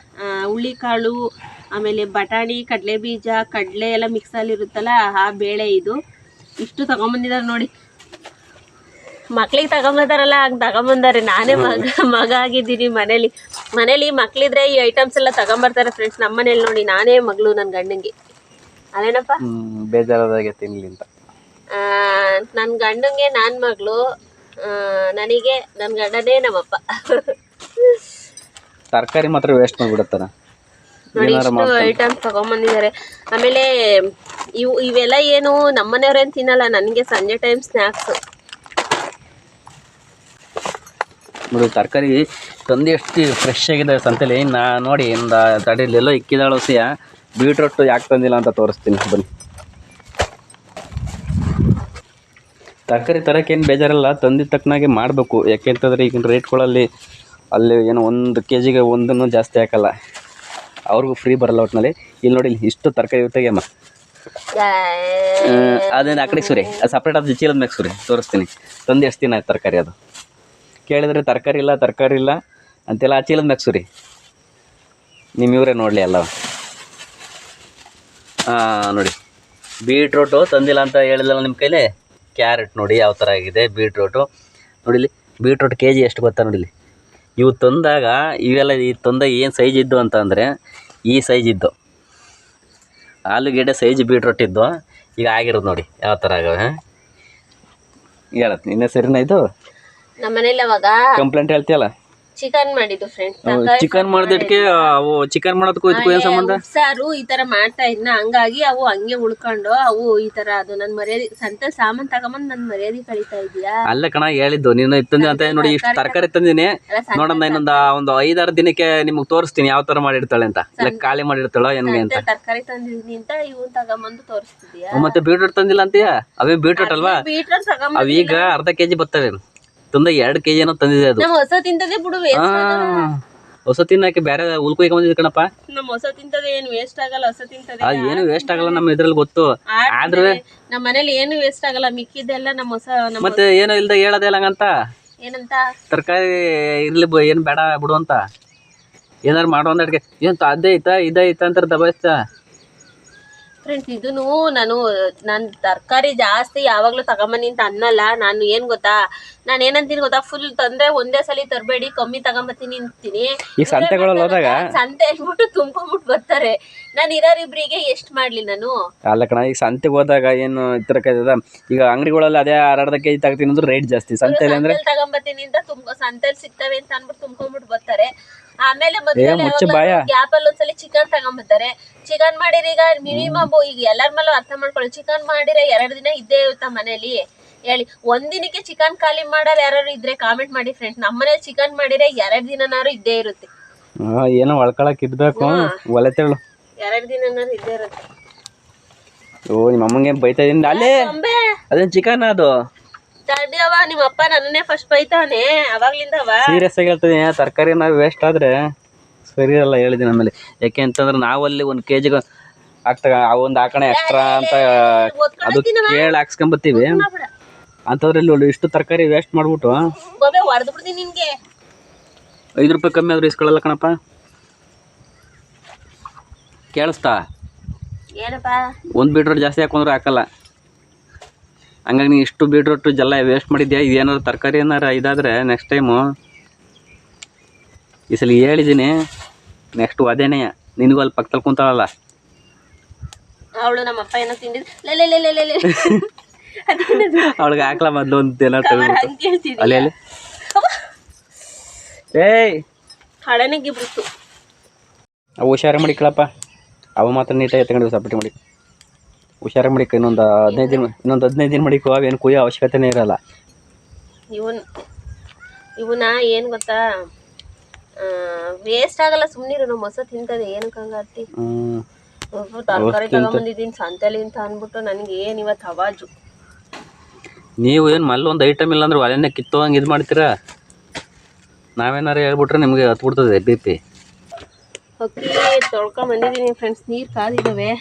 ಹುಳ್ಳಿಕಾಳು, ಆಮೇಲೆ ಬಟಾಣಿ, ಕಡಲೆ ಬೀಜ, ಕಡಲೆ ಎಲ್ಲ ಮಿಕ್ಸಲ್ಲಿ ಇರುತ್ತಲ್ಲ, ಆ ಬೇಳೆ. ಇದು ಇಷ್ಟು ತಗೊಂಬಂದಿದ್ದಾರೆ ನೋಡಿ. ಮಕ್ಳಿಗೆ ತಗೊಂಬಂದಾರಲ್ಲ ಹಂಗೆ ತಗೊಂಬಂದಾರೆ. ನಾನೇ ಮಗ ಆಗಿದ್ದೀನಿ. ಮನೇಲಿ ಮಕ್ಳಿದ್ರೆ ಈ ಐಟಮ್ಸ್ ಎಲ್ಲ ತಗೊಂಬರ್ತಾರೆ ಫ್ರೆಂಡ್ಸ್. ನಮ್ಮ ಮನೇಲಿ ನೋಡಿ, ನಾನೇ ಮಗಳು ನನ್ನ ಗಂಡಂಗೆ. ಅದೇನಪ್ಪ ಬೇಜಾರಾದಾಗೆ ತಿನ್ಲಿ ಅಂತ. ನನ್ನ ಗಂಡಂಗೆ ನಾನು ಮಗಳು, ನನಗೆ ನನ್ನ ಗಂಡನೇ ನಮ್ಮಪ್ಪ. ತರಕಾರಿ ಮಾತ್ರ ವೇಸ್ಟ್ ಮಾಡಿಬಿಡುತ್ತಾರ ನೋಡಿ. ಇಷ್ಟು ಐಟಮ್ಸ್ ತಗೊಂಬಂದಿದ್ದಾರೆ. ಆಮೇಲೆ ಇವೆಲ್ಲ ಏನು ನಮ್ಮನೆಯವ್ರೇನು ತಿನ್ನಲ್ಲ, ನನಗೆ ಸಂಜೆ ಟೈಮ್ ಸ್ನ್ಯಾಕ್ಸ್. ನೋಡಿ ತರಕಾರಿ ತಂದು ಎಷ್ಟು ಫ್ರೆಶ್ ಆಗಿದೆ ಸಂತೆಲಿ. ನೋಡಿ ಒಂದು ತಡೆಯಲ್ಲೆಲ್ಲೋ ಇಕ್ಕಿದಾಳು ಸಿಯ. ಬೀಟ್ರೂಟ್ ಯಾಕೆ ತಂದಿಲ್ಲ ಅಂತ ತೋರಿಸ್ತೀನಿ ಬನ್ನಿ. ತರಕಾರಿ ತರಕ್ಕೇನು ಬೇಜಾರಲ್ಲ, ತಂದಿದ್ದ ತಕ್ಕನಾಗೆ ಮಾಡಬೇಕು. ಯಾಕೆಂತಂದರೆ ಈಗಿನ ರೇಟ್ಗಳಲ್ಲಿ ಅಲ್ಲಿ ಏನೋ 1 kg ಒಂದನ್ನು ಜಾಸ್ತಿ ಹಾಕಲ್ಲ, ಅವ್ರಿಗೂ ಫ್ರೀ ಬರಲ್ಲ ಒಟ್ಟಿನಲ್ಲಿ. ಇಲ್ಲಿ ನೋಡಿ, ಇಷ್ಟು ತರಕಾರಿ ತೆಗೆಯಮ್ಮ. ಅದೇನು ಆ ಕಡೆ ಸುರಿ, ಅದು ಸಪ್ರೇಟ್ ಅದು ಚೀಲದ ಮ್ಯಾಗ ಸುರಿ ತೋರಿಸ್ತೀನಿ. ತಂದು ಎಷ್ಟು ದಿನ ಆಯ್ತು ತರಕಾರಿ? ಅದು ಕೇಳಿದ್ರೆ ತರಕಾರಿ ಇಲ್ಲ ಅಂತೆಲ್ಲ ಆ ಚೀಲದ ಮ್ಯಾಗ ಸುರಿ. ಇವರೇ ನೋಡಲಿ ಎಲ್ಲ. ನೋಡಿ, ಬೀಟ್ರೂಟು ತಂದಿಲ್ಲ ಅಂತ ಹೇಳಿಲ್ಲ ನಿಮ್ಮ ಕೈಲೇ. ಕ್ಯಾರೆಟ್ ನೋಡಿ ಯಾವ ಥರ ಆಗಿದೆ. ಬೀಟ್ರೂಟು ನೋಡಿಲಿ. ಬೀಟ್ರೂಟ್ kg ಎಷ್ಟು ಗೊತ್ತಾ? ನೋಡಿಲಿ, ಇವು ತಂದಾಗ ಇವೆಲ್ಲ ಏನು ಸೈಜ್ ಇದ್ದು ಅಂತ ಅಂದರೆ ಈ ಸೈಜ್ ಇದ್ದು. ಆಲೂಗೆಡ್ಡೆ ಸೈಜ್ ಬೀಟ್ರೂಟ್ ಇದ್ದು. ಈಗ ಆಗಿರೋದು ನೋಡಿ ಯಾವ ಥರ ಆಗವೆ. ಹೇಳತ್ ಇನ್ನೇ ಸರಿನಾ? ಇದು ನಮ್ಮ ಮನೇಲಿ ಅವಾಗ ಕಂಪ್ಲೇಂಟ್ ಹೇಳ್ತೀಯಲ್ಲ, ಚಿಕನ್ ಮಾಡಿದ್ದು ಫ್ರೆಂಡ್ಸ್. ಚಿಕನ್ ಮಾಡೋದಕ್ಕೆ ಅವು ಚಿಕನ್ ಮಾಡೋದಕ್ಕೂ ಇದಕ್ಕೂ ಏನು ಸಂಬಂಧ? ಸಾರು ಈ ತರ ಮಾಡ್ತಾ ಇದ್ನ, ಹಂಗಾಗಿ ಅವು ಹಂಗೆ ಉಳ್ಕೊಂಡು ಅವು ಈ ತರ. ಅದು ನನ್ನ ಮರ್ಯಾದೆ ಸಂತೆ ಸಾಮಾನು ತಗೊಂಬಂದ್ ನನ್ನ ಮರ್ಯಾದೆ ಕಳೀತಾ ಇದೀಯಾ? ಅಲ್ಲ ಕಣ, ಹೇಳಿದ್ದು ನೀನು ತಂದಿ ಅಂತ. ನೋಡಿ, ಇಷ್ಟು ತರಕಾರಿ ತಂದಿನಿ. ನೋಡೋಣ ಇನ್ನೊಂದು 5-6 ದಿನಕ್ಕೆ ನಿಮ್ಗೆ ತೋರಿಸ್ತೀನಿ ಯಾವ ತರ ಮಾಡಿರ್ತಾಳೆ ಅಂತ. ಇಲ್ಲ ಖಾಲಿ ಮಾಡಿರ್ತಾಳೋ ಹೆಂಗೆ ಅಂತ. ತರಕಾರಿ ತಂದಿದ್ದೀನಿ ಅಂತ ಇವನ್ ತಗೊಂಬಂದು ತೋರಿಸ್ತಿದ್ಯಾ? ಮತ್ತೆ ಬೀಟ್ರೂಟ್ ತಂದಿಲ್ಲ ಅಂತೀಯ? ಅವೇ ಬೀಟ್ರೂಟ್ ಅಲ್ವಾ? ಬೀಟ್ರೂಟ್ ತಗೊಂಬ. ಅವೀಗ ಅರ್ಧ kg ಬರ್ತವೆ. ತಂದ 2 kg ಏನೋ ತಂದಿದೆ ಅದು. ನಮ್ಮ ಹೊಸ ತಿಂತದೆ ಬಿಡು, ಹೊಸ ತಿನ್ನಕ್ಕೆ ಬೇರೆ ಉಳ್ಕೊಯ್ಕ ಬಂದಿದ್ ಕಣಪ್ಪ. ನಮ್ಮ ಹೊಸ ತಿಂತದೆ ಏನು ವೇಸ್ಟ್ ಆಗಲ್ಲ. ಹೊಸ ತಿಂತದೆ ಏನು ವೇಸ್ಟ್ ಆಗಲ್ಲ, ನಮ್ಮ ಇದ್ರಲ್ಲಿ ಗೊತ್ತು. ಆದ್ರೆ ನಮ್ಮ ಮನೇಲಿ ಏನು ವೇಸ್ಟ್ ಆಗಲ್ಲ, ಮಿಕ್ಕಿದೆಲ್ಲ ನಮ್ಮ ಹೊಸ. ಮತ್ತೆ ಏನೋ ಇಲ್ದ ಹೇಳೋದೇ ಹಂಗಂತ. ಏನಂತ? ತರಕಾರಿ ಇರ್ಲಿ ಏನು ಬೇಡ ಬಿಡು ಅಂತ. ಏನಾರು ಮಾಡೋ ಅಡ್ಗೆ ಏನು ಅದೇ ಐತಾ ಇದೈತಾ ಅಂತ ದಬಾಯಿಸ್ತಾ ಫ್ರೆಂಡ್ಸ್. ಇದನ್ನು ನಾನು ತರಕಾರಿ ಜಾಸ್ತಿ ಯಾವಾಗಲೂ ತಗೊಂಬನ್ನಿ ಅಂತ ಅನ್ನಲ್ಲ. ನಾನು ಏನು ಗೊತ್ತಾ, ನಾನು ಏನಂತೀನಿ ಗೊತ್ತಾ, ಫುಲ್ ತಂದ್ರೆ ಒಂದೇ ಸಲ ತರಬೇಡಿ, ಕಮ್ಮಿ ತಗೊಂಬತ್ತೀನಿ ಅಂತೀನಿ. ಈ ಸಂತೆಗಳಲ್ಲಿ ಹೋದಾಗ ಸಂತೆ ಅಂದ್ಬಿಟ್ಟು ತುಂಬ್ಕೊಂಡ್ಬಿಟ್ಟು ಬರ್ತಾರೆ. ನಾನು ಇರೋರಿಬ್ರಿಗೆ ಎಷ್ಟು ಮಾಡ್ಲಿ ನಾನು? ಅಲ್ಲ ಕಣ, ಈಗ ಸಂತೆಗೆ ಹೋದಾಗ ಏನು ತರಕಾರಿ ಈಗ ಅಂಗಡಿಗಳಲ್ಲಿ ಅದೇ ಅರ್ಧ kg ತಗೋತೀನಿ ಅಂದ್ರೆ ರೇಟ್ ಜಾಸ್ತಿ. ಸಂತೆಯಲ್ಲಿ ಅಂದ್ರೆ ತಗೊಂಬತ್ತೀನಿ ಅಂತ ಸಂತೆಲಿ ಸಿಗ್ತವೆ ಅಂತ ಅನ್ಬಿಟ್ಟು ತುಂಬ್ಕೊಂಡ್ಬಿಟ್ಟು ಬರ್ತಾರೆ. ಆಮೇಲೆ ಮುಚ್ಚು ಬಾಯ. ಗ್ಯಾಪ್ ಅಲ್ಲಿ ಒಂದ್ಸಲಿ ಚಿಕನ್ ತಗೊಂಬರ್ತಾರೆ. ಚಿಕನ್ ಮಾಡಿರಿ ಈಗ ಮಿನಿಮಮ್ ಈಗ ಎಲ್ಲರ ಮೇಲೂ ಅರ್ಥ ಮಾಡ್ಕೊಳ್ಳಿ. ಚಿಕನ್ ಮಾಡಿದ್ರೆ 2 ದಿನ ಇದ್ದೇ ಇರುತ್ತಾ ಮನೇಲಿ ಹೇಳಿ. ಒಂದಿನಕ್ಕೆ ಚಿಕನ್ ಖಾಲಿ ಮಾಡೋರು ಯಾರು ಇದ್ರೆ ಕಾಮೆಂಟ್ ಮಾಡಿ ಫ್ರೆಂಡ್ಸ್. ನಮ್ಮನೇಲಿ ಚಿಕನ್ ಮಾಡಿದ್ರೆ 2 ದಿನನಾರು ಇದ್ದೇ ಇರುತ್ತೆ. ಏನೋ ಒಳ್ಕೊಳಕ್ ಇಡ್ಬೇಕು ಒಲೆ ತೆಳು. 2 ದಿನನಾರು ಇದ್ದೇ ಇರುತ್ತೆ. ಓ ನಿಮ್ಮ ಅಮ್ಮಂಗೆ ಬೈತಾ ಇದೀನಿ ಅಲ್ಲೇ. ಅದೇನ್ ಚಿಕನ್ ಅದು ತಡಿಯವ, ನಿಮ್ಮ ಅಪ್ಪ ನನ್ನೇ ಫಸ್ಟ್ ಬೈತಾನೆ ಅವಾಗ್ಲಿಂದವ. ಸೀರಿಯಸ್ ಆಗಿ ಹೇಳ್ತೀನಿ, ತರಕಾರಿ ನಾವು ವೇಸ್ಟ್ ಆದ್ರೆ ಸರಿ ಇರಲ್ಲ ಹೇಳಿದ್ದೀನಿ ಆಮೇಲೆ. ಯಾಕೆ ಅಂತಂದ್ರೆ ನಾವಲ್ಲಿ 1 kg ಆಗ್ತಾಗ ಒಂದು ಹಾಕೋಣ ಎಕ್ಸ್ಟ್ರಾ ಅಂತ ಅದು ಕೇಳಿ ಹಾಕ್ಸ್ಕೊಂಬತ್ತೀವಿ. ಅಂಥದ್ರಲ್ಲಿ ಇಷ್ಟು ತರಕಾರಿ ವೇಸ್ಟ್ ಮಾಡ್ಬಿಟ್ಟು ಹೊಡೆದು ಬಿಡ್ತೀನಿ ನಿನ್ಗೆ. 5 ರೂಪಾಯಿ ಕಮ್ಮಿ ಆದ್ರೂ ಇಸ್ಕೊಳ್ಳಲ್ಲ ಕಣಪ್ಪ. ಕೇಳಿಸ್ತಾ? ಏನಪ್ಪ 1 ಬೀಟ್ರೋಟ್ ಜಾಸ್ತಿ ಹಾಕೊಂಡ್ರೆ ಹಾಕಲ್ಲ. ಹಂಗಾಗಿ ನೀನು ಇಷ್ಟು ಬೀಟ್ರೋಟ್ ಜಲ್ಲ ವೇಸ್ಟ್ ಮಾಡಿದ್ಯಾ. ಇದೇನಾದ್ರು ತರಕಾರಿ ಏನಾರು ಇದಾದರೆ ನೆಕ್ಸ್ಟ್ ಟೈಮು ಈ ಸಲ ಹೇಳಿದ್ದೀನಿ. ನೆಕ್ಸ್ಟ್ ಅದೇನೇ ನಿನಗೂ ಅಲ್ಲಿ ಪಕ್ಕದಲ್ಲಿ ಕುಂತಾಳಲ್ಲ ಅವಳು ನಮ್ಮಪ್ಪ ಏನೋ ತಿಂದಿದ್ದು ಅವಳಿಗೆ ಹಾಕ್ಲ ಮೊದಲು ಒಂದು ಏನೋ ತೆಗೆದು ಅಲ್ಲಿ ಅಲ್ಲಿ ಏಯ್ ಹಳನೆ ಗಿಬ್ರಿತ್ತು. ಹುಷಾರು ಮಾಡಿಕ್ಕಳಪ್ಪ. ಅವ ಮಾತ್ರ ನೀಟಾಗಿ ತಗೊಂಡಿದ್ದು ಸಪರೇಟ್ ಮಾಡಿ ಹುಷಾರು ಮಾಡಿಕ. ಇನ್ನೊಂದು 15 ದಿನ ಮಾಡಿಕೊ. ಅವೇನು ಕುಯ್ಯೋ ಅವಶ್ಯಕತೆನೇ ಇರಲ್ಲ. ಇವನ್ನ ಏನು ಗೊತ್ತಾ, ವೇಸ್ಟ್ ಆಗಲ್ಲ. ಸುಮ್ಮನಿರು, ನಮ್ಮ ಹೊಸ ತಿಂತದೆ ಏನಕ್ಕೆ ಹಂಗಾರ್ತಿ. ತರಕಾರಿ ತಗೊಂಬಂದಿದ್ದೀನಿ ಸಂತೆಲಿ ಅಂತ ಅಂದ್ಬಿಟ್ಟು ನನಗೆ ಏನು ಇವತ್ತು ಅವಾಜು. ನೀವು ಏನು ಮಲ್ಲೊಂದು ಐಟಮ್ ಇಲ್ಲ ಅಂದ್ರೆ ಒಲೆನೇ ಕಿತ್ತೋಂಗೆ ಇದು ಮಾಡ್ತೀರಾ. ನಾವೇನಾರು ಹೇಳ್ಬಿಟ್ರೆ ನಿಮಗೆ ಹತ್ಬಿಡ್ತದೆ BP. ಅಕ್ಕಿ ತೊಳ್ಕೊಂಬಂದಿದ್ದೀನಿ ಫ್ರೆಂಡ್ಸ್. ನೀರು ಕಾದಿದ್ದಾವೆ.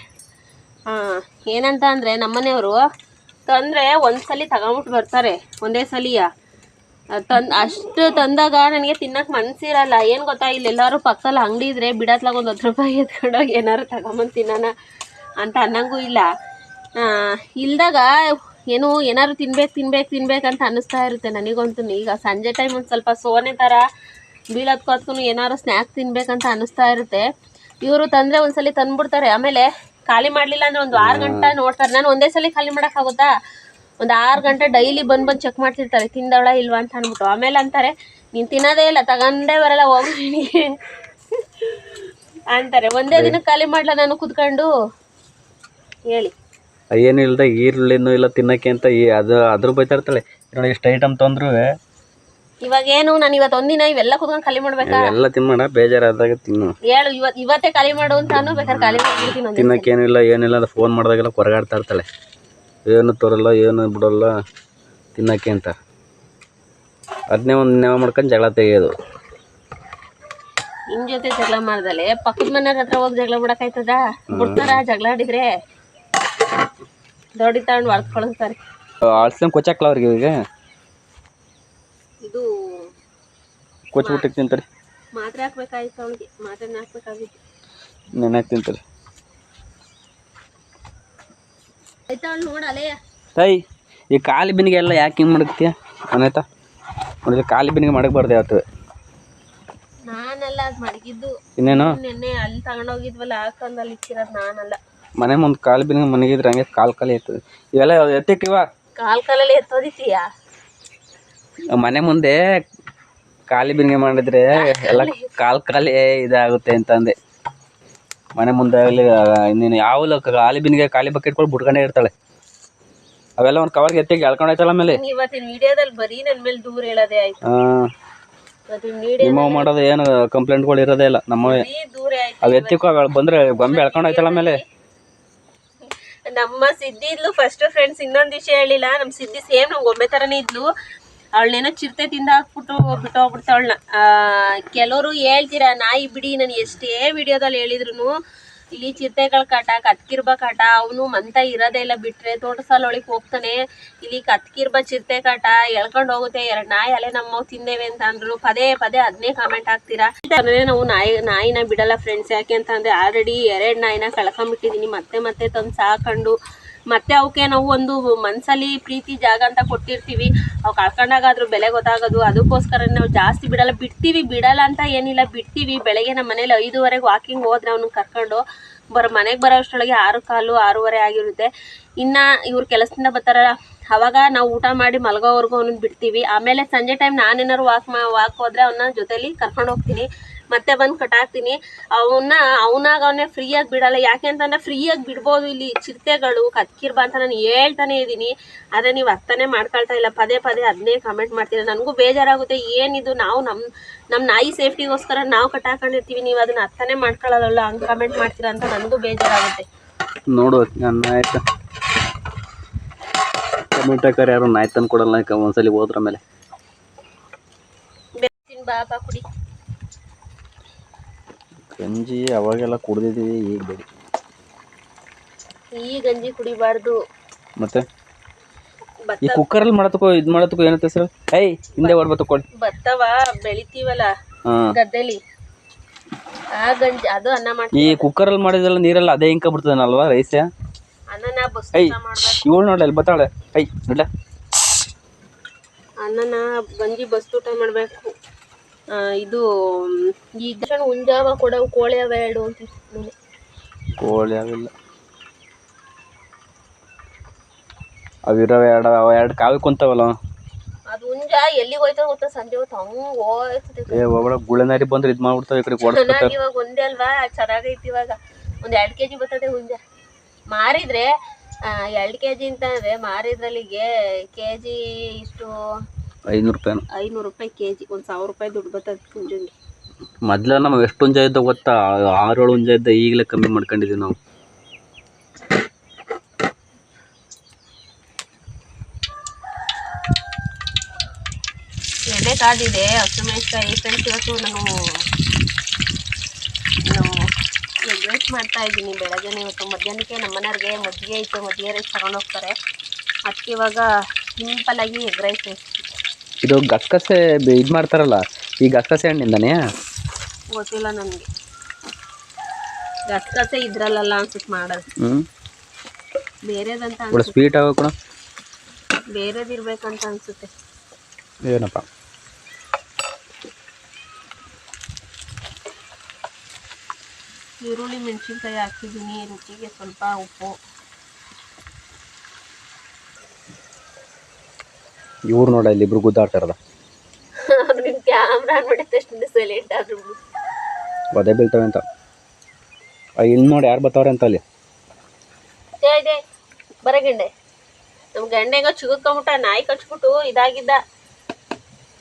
ಏನಂತ ಅಂದರೆ ನಮ್ಮನೆಯವರು ತಂದರೆ ಒಂದ್ಸಲಿ ತಗೊಂಬಿಟ್ಟು ಬರ್ತಾರೆ ಒಂದೇ ಸಲಿಯ. ಅಷ್ಟು ತಂದಾಗ ನನಗೆ ತಿನ್ನಕ್ಕೆ ಮನಸ್ಸಿರಲ್ಲ. ಏನು ಗೊತ್ತಾ, ಇಲ್ಲೆಲ್ಲರೂ ಪಕ್ಕದಲ್ಲಿ ಅಂಗಡಿ ಇದ್ರೆ ಬಿಡತ್ಲಾಗ ಒಂದು 10 ರೂಪಾಯಿ ಎತ್ಕೊಂಡೋಗಿ ಏನಾರು ತಗೊಂಬಂದು ತಿನ್ನೋಣ ಅಂತ ಅನ್ನಂಗೂ ಇಲ್ಲ. ಇಲ್ದಾಗ ಏನಾರು ತಿನ್ಬೇಕಂತ ಅನ್ನಿಸ್ತಾ ಇರುತ್ತೆ ನನಗಂತೂ. ಈಗ ಸಂಜೆ ಟೈಮ್ ಒಂದು ಸ್ವಲ್ಪ ಸೋನೆ ಥರ ಬೀಳೋದ್ಕೋದ್ಕೂ ಏನಾರು ಸ್ನ್ಯಾಕ್ಸ್ ತಿನ್ಬೇಕಂತ ಅನ್ನಿಸ್ತಾ ಇರುತ್ತೆ. ಇವರು ತಂದರೆ ಒಂದ್ಸಲಿ ತಂದ್ಬಿಡ್ತಾರೆ. ಆಮೇಲೆ ಖಾಲಿ ಮಾಡಲಿಲ್ಲ ಅಂದರೆ ಒಂದು 6 ಗಂಟೆ ನೋಡ್ತಾರೆ. ನಾನು ಒಂದೇ ಸಲ ಖಾಲಿ ಮಾಡೋಕ್ಕಾಗುತ್ತಾ? ಒಂದು 6 ಗಂಟೆ ಡೈಲಿ ಬಂದು ಚೆಕ್ ಮಾಡ್ತಿರ್ತಾರೆ ತಿಂದವಳ ಇಲ್ವಾ ಅಂತ ಅಂದ್ಬಿಟ್ಟು. ಆಮೇಲೆ ಅಂತಾರೆ ನೀನು ತಿನ್ನೋದೇ ಇಲ್ಲ, ತಗೊಂಡೇ ಬರಲ್ಲ ಹೋಗಿ ನಿನಗೆ ಅಂತಾರೆ. ಒಂದೇ ದಿನಕ್ಕೆ ಖಾಲಿ ಮಾಡಲ ನಾನು ಕೂತ್ಕೊಂಡು ಹೇಳಿ. ಏನು ಇಲ್ದ ಈರುಳ್ಳಿನೂ ಇಲ್ಲ ತಿನ್ನೋಕ್ಕೆ ಅಂತ ಅದ್ರ ಬೈತಾ ಇರ್ತಾಳೆ. ನೋಡಿ ಇಷ್ಟು ಐಟಮ್ ತಂದ್ರು ಇವಾಗೇನು ನಾನು ಇವತ್ತು ಒಂದಿನ ಇವೆಲ್ಲ ಕೂತ್ಕೊಂಡು ಖಾಲಿ ಮಾಡ್ಬೇಕಾ? ಎಲ್ಲ ತಿನ್ನೋಣ, ಬೇಜಾರಾದಾಗ ತಿನ್ನು ಹೇಳು. ಇವತ್ತೇ ಖಾಲಿ ಮಾಡು ಅಂತಾನು ಬೇಕಾದ್ರೆ ಖಾಲಿ ಮಾಡ್ಬಿಡ್ತೀನಿ. ತಿನ್ನೋಕ್ಕೇನಿಲ್ಲ ಏನಿಲ್ಲ ಅಂತ ಫೋನ್ ಮಾಡಿದಾಗೆಲ್ಲ ಕೊರಗಾಡ್ತಾ ಇರ್ತಾಳೆ. ಏನು ತೋರಲ್ಲ ಏನು ಬಿಡೋಲ್ಲ ತಿನ್ನೋಕ್ಕೆ ಅಂತ. ಅದನ್ನೇ ಒಂದು ನೆವ ಮಾಡ್ಕೊಂಡು ಜಗಳ ತೆಗೆಯೋದು. ನಿನ್ನ ಜೊತೆ ಜಗಳ ಮಾಡ್ದಲೆ ಪಕ್ಕದ ಮನೆಯವ್ರ ಹತ್ರ ಹೋಗಿ ಜಗಳ ಬಿಡೋಕ್ಕಾಯ್ತದ? ಬಿಡ್ತಾರ ಜಗಳ ಆಡಿದ್ರೆ? ದೊಡ್ಡ ತಗೊಂಡು ಹೊಡೆದು ಕಳಿಸ್ತಾರೆ. ಆಳ್ಸ್ಲಂಗೆ ಕೊಚ್ಚಾಕ್ಲ ಅವ್ರಿಗೆ. ಈಗ ಇದು ಕೊಚ್ಬಿಟ್ಟು ತಿಂತಾರೆ. ಮಾತ್ರೆ ಹಾಕ್ಬೇಕಾಯ್ತು ಅವಳಿಗೆ. ಮಾತ್ರೆನ ಹಾಕ್ಬೇಕಾಗಿತ್ತು. ನೆನೆ ತಿಂತಾರೆ. ಆಯ್ತಾ ಅವಳು ನೋಡಲೇ ತಾಯಿ ಈ ಖಾಲಿ ಬಿನಿಗೆ ಎಲ್ಲ ಯಾಕೆ ಹಿಂಗೆ ಮಾಡಕ್ತೀಯ ಅನೇತಾ? ನೋಡಿದ್ರೆ ಖಾಲಿ ಬಿನಿಗೆ ಮಾಡಕ್ಬಾರ್ದು ಯಾವತ್ತು. ನಾನಲ್ಲ ಅದು ಮಡಗಿದ್ದು. ಇನ್ನೇನು ನೆನ್ನೆ ಅಲ್ಲಿ ತಗೊಂಡೋಗಿದ್ವಲ್ಲ ಹಾಕೊಂಡು ಅಲ್ಲಿ ಇಕ್ಕಿರೋದು ನಾನಲ್ಲ. ಮನೆ ಮುಂದೆ ಖಾಲಿ ಬಿನಿಗೆ ಮನೆಗಿದ್ರೆ ಹಂಗೆ ಖಾಲಿ ಎತ್ತದ. ಇವೆಲ್ಲ ಎತ್ತಿಕ್ಕಿವ ಕಾಲಲ್ಲಿ ಎತ್ತೋದಿತ್ತೀಯ? ಮನೆ ಮುಂದೆ ಖಾಲಿ ಬಿನಿಗೆ ಮಾಡಿದ್ರೆ ಎಲ್ಲ ಕಾಲಿ ಇದಾಗುತ್ತೆ ಅಂತ ಅಂದೆ. ಮನೆ ಮುಂದೆ ಆಗಲಿ ಇನ್ನೇನು ಯಾವ ಖಾಲಿ ಬಿನಿಗೆ ಖಾಲಿ ಬಕೆಟ್ ಕೊಟ್ಟು ಬಿಟ್ಕೊಂಡೇ ಇರ್ತಾಳೆ. ಅವೆಲ್ಲ ಒಂದು ಕವರ್ಗೆ ಎತ್ತಿಗೆ ಎಳ್ಕೊಂಡಾಯ್ತಲ್ಲ ಆಮೇಲೆ. ಇವತ್ತಿನ ವಿಡಿಯೋದಲ್ಲಿ ಬರೀ ನನ್ನ ಮೇಲೆ ದೂರ ಹೇಳೋದೇ ಆಯ್ತು. ನಿಮ್ಮ ಮಾಡೋದು ಏನು ಕಂಪ್ಲೇಂಟ್ಗಳು ಇರೋದೇ ಇಲ್ಲ ನಮ್ಮವೇ. ದೂರ ಆಯ್ತು. ಅವು ಎತ್ತಿಕೋ ಬಂದ್ರೆ ಗೊಂಬೆ ಎಳ್ಕೊಂಡಾಯ್ತಲ್ಲ ಆಮೇಲೆ. ನಮ್ಮ ಸಿದ್ಧಿ ಇದ್ಲು ಫಸ್ಟ್ ಫ್ರೆಂಡ್ಸ್. ಇನ್ನೊಂದು ವಿಷಯ ಹೇಳಿಲ್ಲ. ನಮ್ಮ ಸಿದ್ಧಿ ಸೇಮ್ ನಮ್ಮ ಗೊಂಬೆ ಥರನೇ ಇದ್ಲು. ಅವಳನ್ನೇನೋ ಚಿರತೆ ತಿಂದು ಹಾಕ್ಬಿಟ್ಟು ಬಿಟ್ಟೋಗ್ಬಿಡ್ತಾವಳನ್ನ. ಕೆಲವರು ಹೇಳ್ತೀರಾ ನಾಯಿ ಬಿಡಿ, ನಾನು ಎಷ್ಟೇ ವಿಡಿಯೋದಲ್ಲಿ ಹೇಳಿದ್ರು ಇಲ್ಲಿ ಚಿರತೆಗಳ ಕಾಟ, ಕತ್ಕಿರ್ಬ ಕಾಟ. ಅವನು ಮಂತ ಇರೋದೇ ಇಲ್ಲ. ಬಿಟ್ಟರೆ ತೋಟ ಸಾಲ ಒಳಗೆ ಹೋಗ್ತಾನೆ. ಇಲ್ಲಿ ಕತ್ಕಿರ್ಬ ಚಿರತೆ ಕಾಟ ಎಳ್ಕೊಂಡು ಹೋಗುತ್ತೆ. 2 ನಾಯಿ ಅಲ್ಲೇ ನಮ್ಮವು ತಿಂದೇವೆ ಅಂತ ಅಂದ್ರು. ಪದೇ ಅದನ್ನೇ ಕಾಮೆಂಟ್ ಹಾಕ್ತೀರಾ. ನಾವು ನಾಯಿನ ಬಿಡಲ್ಲ ಫ್ರೆಂಡ್ಸ್. ಯಾಕೆ ಅಂತ ಅಂದರೆ ಆಲ್ರೆಡಿ 2 ನಾಯಿನ ಕಳ್ಕೊಂಬಿಟ್ಟಿದ್ದೀನಿ. ಮತ್ತೆ ತಂದು ಸಾಕೊಂಡು ಮತ್ತೆ ಅವಕ್ಕೆ ನಾವು ಒಂದು ಮನಸ್ಸಲ್ಲಿ ಪ್ರೀತಿ ಜಾಗ ಅಂತ ಕೊಟ್ಟಿರ್ತೀವಿ. ಅವು ಕಳ್ಕೊಂಡಾಗಾದ್ರೂ ಬೆಲೆ ಗೊತ್ತಾಗೋದು. ಅದಕ್ಕೋಸ್ಕರ ನಾವು ಜಾಸ್ತಿ ಬಿಡಲ್ಲ. ಬಿಡಲ್ಲ ಅಂತ ಏನಿಲ್ಲ, ಬಿಡ್ತೀವಿ. ಬೆಳಗ್ಗೆ ನಮ್ಮ ಮನೇಲಿ 5:30 ವಾಕಿಂಗ್ ಹೋದ್ರೆ ಅವ್ನಿಗೆ ಕರ್ಕೊಂಡು ಮನೆಗೆ ಬರೋ ಅಷ್ಟರೊಳಗೆ 6:15 6:30 ಆಗಿರುತ್ತೆ. ಇನ್ನು ಇವ್ರು ಕೆಲಸದಿಂದ ಬರ್ತಾರಲ್ಲ ಅವಾಗ ನಾವು ಊಟ ಮಾಡಿ ಮಲಗೋವರೆಗೂ ಅವನನ್ನ ಬಿಡ್ತೀವಿ. ಆಮೇಲೆ ಸಂಜೆ ಟೈಮ್ ನಾನೇನಾದ್ರು ವಾಕ್ ಹೋದರೆ ಅವನ್ನ ಜೊತೆಲಿ ಕರ್ಕೊಂಡು ಹೋಗ್ತೀನಿ. ಮತ್ತೆ ಬಂದು ಕಟ್ಟಾಕ್ತೀನಿ. ಅವನಾಗ ಅವನೇ ಫ್ರೀಯಾಗಿ ಬಿಡಲ್ಲ. ಯಾಕೆ ಅಂತಂದ್ರೆ ಫ್ರೀಯಾಗಿ ಬಿಡ್ಬೋದು ಇಲ್ಲಿ ಚಿರತೆಗಳು ಕತ್ಕಿರ್ಬಾ ಅಂತ ನಾನು ಹೇಳ್ತಾನೆ ಇದ್ದೀನಿ. ಆದರೆ ನೀವು ಅರ್ಥನೇ ಮಾಡ್ಕೊಳ್ತಾ ಇಲ್ಲ, ಪದೇ ಪದೇ ಅದನ್ನೇ ಕಮೆಂಟ್ ಮಾಡ್ತೀರ. ನನಗೂ ಬೇಜಾರಾಗುತ್ತೆ. ಏನಿದು ನಾವು ನಮ್ಮ ನಾಯಿ ಸೇಫ್ಟಿಗೋಸ್ಕರ ನಾವು ಕಟ್ಟಾಕೊಂಡಿರ್ತೀವಿ, ನೀವು ಅದನ್ನ ಅರ್ಥನೇ ಮಾಡ್ಕೊಳ್ಳೋದಲ್ಲ, ಹಂಗೆ ಕಮೆಂಟ್ ಮಾಡ್ತೀರಾ ಅಂತ ನನಗೂ ಬೇಜಾರಾಗುತ್ತೆ. ನೋಡು ನನ್ನ ಆಯ್ತು ಕಮೆಂಟ್ ಹಾಕೋರು ಯಾರು ನಾಯಿ ತಂದು ಕೊಡಲ್ಲ ಒಂದ್ಸಲಿ ಹೋದ್ರ ಮೇಲೆ. ಬಾಬಾ ಕುಡಿ ಗಂಜಿ ಅವಾಗೆಲ್ಲ ಕುಡ್ದಿದ್ದೀವಿ, ಈಗ ಬೇಡಿ. ಈ ಗಂಜಿ ಕುಡಿಬಾರ್ದು. ಮತ್ತೆ ಈ ಕುಕ್ಕರಲ್ಲಿ ಮಾಡತಕ್ಕೋ ಇದು ಮಾಡತಕ್ಕೋ ಏನಂತ ಹೆಸರು? ಹಿಂದೆ ಓಡ್ಬ ತಕೊಳ್ಳಿ. ಭತ್ತವ ಬೆಳಿತೀವಲ್ಲ ಗದ್ದೆಲಿ, ಆ ಗಂಜಿ ಅದು ಅನ್ನ ಮಾಡ್ತೀವಿ. ಈ ಕುಕ್ಕರಲ್ಲಿ ಮಾಡಿದೆಲ್ಲ ನೀರೆಲ್ಲ ಅದೇ ಹಿಂಕ ಬಿಡ್ತದನಲ್ವಾ ರೈಸ್? ಅನ್ನನ ಬಸ್ ಮಾಡ್ಬೇಕು. ಇವಳು ನೋಡ್ಲ ಅಲ್ಲಿ ಬತ್ತಾಳೆ. ನೋಡ್ಲ ಅನ್ನನ ಗಂಜಿ ಬಸ್ತೂಟ ಮಾಡಬೇಕು. ಇದು ಈಗ ಹುಂಜಾವ ಕೊಡವು ಕೋಳಿ ಅವ ಎರಡು ಅಂತ. ಕೋಳಿ ಅವಿಲ್ಲ, ಅವಿರವ ಎರಡು ಕಾವಿ ಕುಂತಾವಲ್ಲ. ಅದು ಹುಂಜ ಎಲ್ಲಿಗೆ ಹೋಯ್ತಾ ಗೊತ್ತಾ? ಸಂಜೆ ಹೊತ್ತು ಹಂಗೆ ಹೋಯ್ತದೆ. ಒಬ್ಬಳ ಗುಳೆನಾರಿ ಬಂದ್ರೆ ಇದು ಮಾಡ್ಬಿಡ್ತಾವೆ, ಈ ಕಡೆ ಓಡಿಸ್ತಾರೆ. ಇವಾಗ ಒಂದೇ ಅಲ್ವಾ, ಚೆನ್ನಾಗೈತಿ. ಇವಾಗ ಒಂದು 2 kg ಬರ್ತದೆ ಹುಂಜ. ಮಾರಿದ್ರೆ 2 kg ಅಂತಂದ್ರೆ ಮಾರಿದ್ರಲ್ಲಿಗೆ kg ಇಷ್ಟು 500 ರೂಪಾಯಿ. 500 ರೂಪಾಯಿ kg. 1000 ರೂಪಾಯಿ ದುಡ್ಡು ಬರ್ತದೆ ಹುಂಜಂಗೆ. ಮೊದ್ಲ ನಾವು ಎಷ್ಟು ಹುಂಜ ಇದ್ದ ಗೊತ್ತಾ? 6-7 ಹುಂಜ ಇದ್ದ. ಈಗಲೇ ಕಮ್ಮಿ ಮಾಡ್ಕೊಂಡಿದ್ದೀವಿ ನಾವು. ಎಣ್ಣೆ ಕಾದಿದೆ, ಹಸಿಮೆಣಸಿನಕಾಯಿ. ಫ್ರೆಂಡ್ಸ್ ಇವತ್ತು ನಾನು ಎಗ್ ರೈಸ್ ಮಾಡ್ತಾ ಇದ್ದೀನಿ ಬೆಳಗ್ಗೆನೇ. ಇವತ್ತು ಮಧ್ಯಾಹ್ನಕ್ಕೆ ನಮ್ಮ ಮನೆಯವ್ರಿಗೆ ಮಜ್ಜಿಗೆ ಇತ್ತು, ಮಜ್ಜಿಗೆ ರೈಸ್ ತಗೊಂಡೋಗ್ತಾರೆ. ಅದಕ್ಕೆ ಇವಾಗ ಸಿಂಪಲ್ಲಾಗಿ ಎಗ್ ರೈಸ್. ಇದು ಗಸಗಸೆ ಇದು ಮಾಡ್ತಾರಲ್ಲ, ಈ ಗಸಗಸೆ ಹಣ್ಣಿಂದನೇ? ಗೊತ್ತಿಲ್ಲ ನನಗೆ, ಗಸಗಸೆ ಇದ್ರಲ್ಲ ಅನ್ಸುತ್ತೆ ಮಾಡೋದು. ಬೇರೆದಂತ ಸ್ವೀಟ್ ಆಗೋಣ, ಬೇರೆದಿರ್ಬೇಕಂತ ಅನ್ಸುತ್ತೆ. ಏನಪ್ಪ ಈರುಳ್ಳಿ ಮೆಣಸಿನ್ಕಾಯಿ ಹಾಕಿದ್ದೀನಿ, ರುಚಿಗೆ ಸ್ವಲ್ಪ ಉಪ್ಪು. ಇವ್ರು ನೋಡ ಇಲ್ಲಿ ಇಬ್ರು ಗುದ್ದಾಡ್ತಾರದ. ನಿಮ್ ಕ್ಯಾಮ್ರಾ ನೋಡಿದಷ್ಟು ಸೈಲೆಂಟ್ ಆದ್ರು ಒದೆ ಬೀಳ್ತವೆ ಅಂತ. ಇಲ್ಲಿ ನೋಡಿ ಯಾರು ಬರ್ತಾವ್ರೆ ಅಂತ ಅಲ್ಲಿ. ಇದೆ ಬರಗಂಡೆ. ನಮ್ಮ ಗಂಡೆಗ ಚಿಗುರ್ಕೊಂಬಿಟ್ಟ, ನಾಯಿ ಕಚ್ಬಿಟ್ಟು ಇದಾಗಿದ್ದ,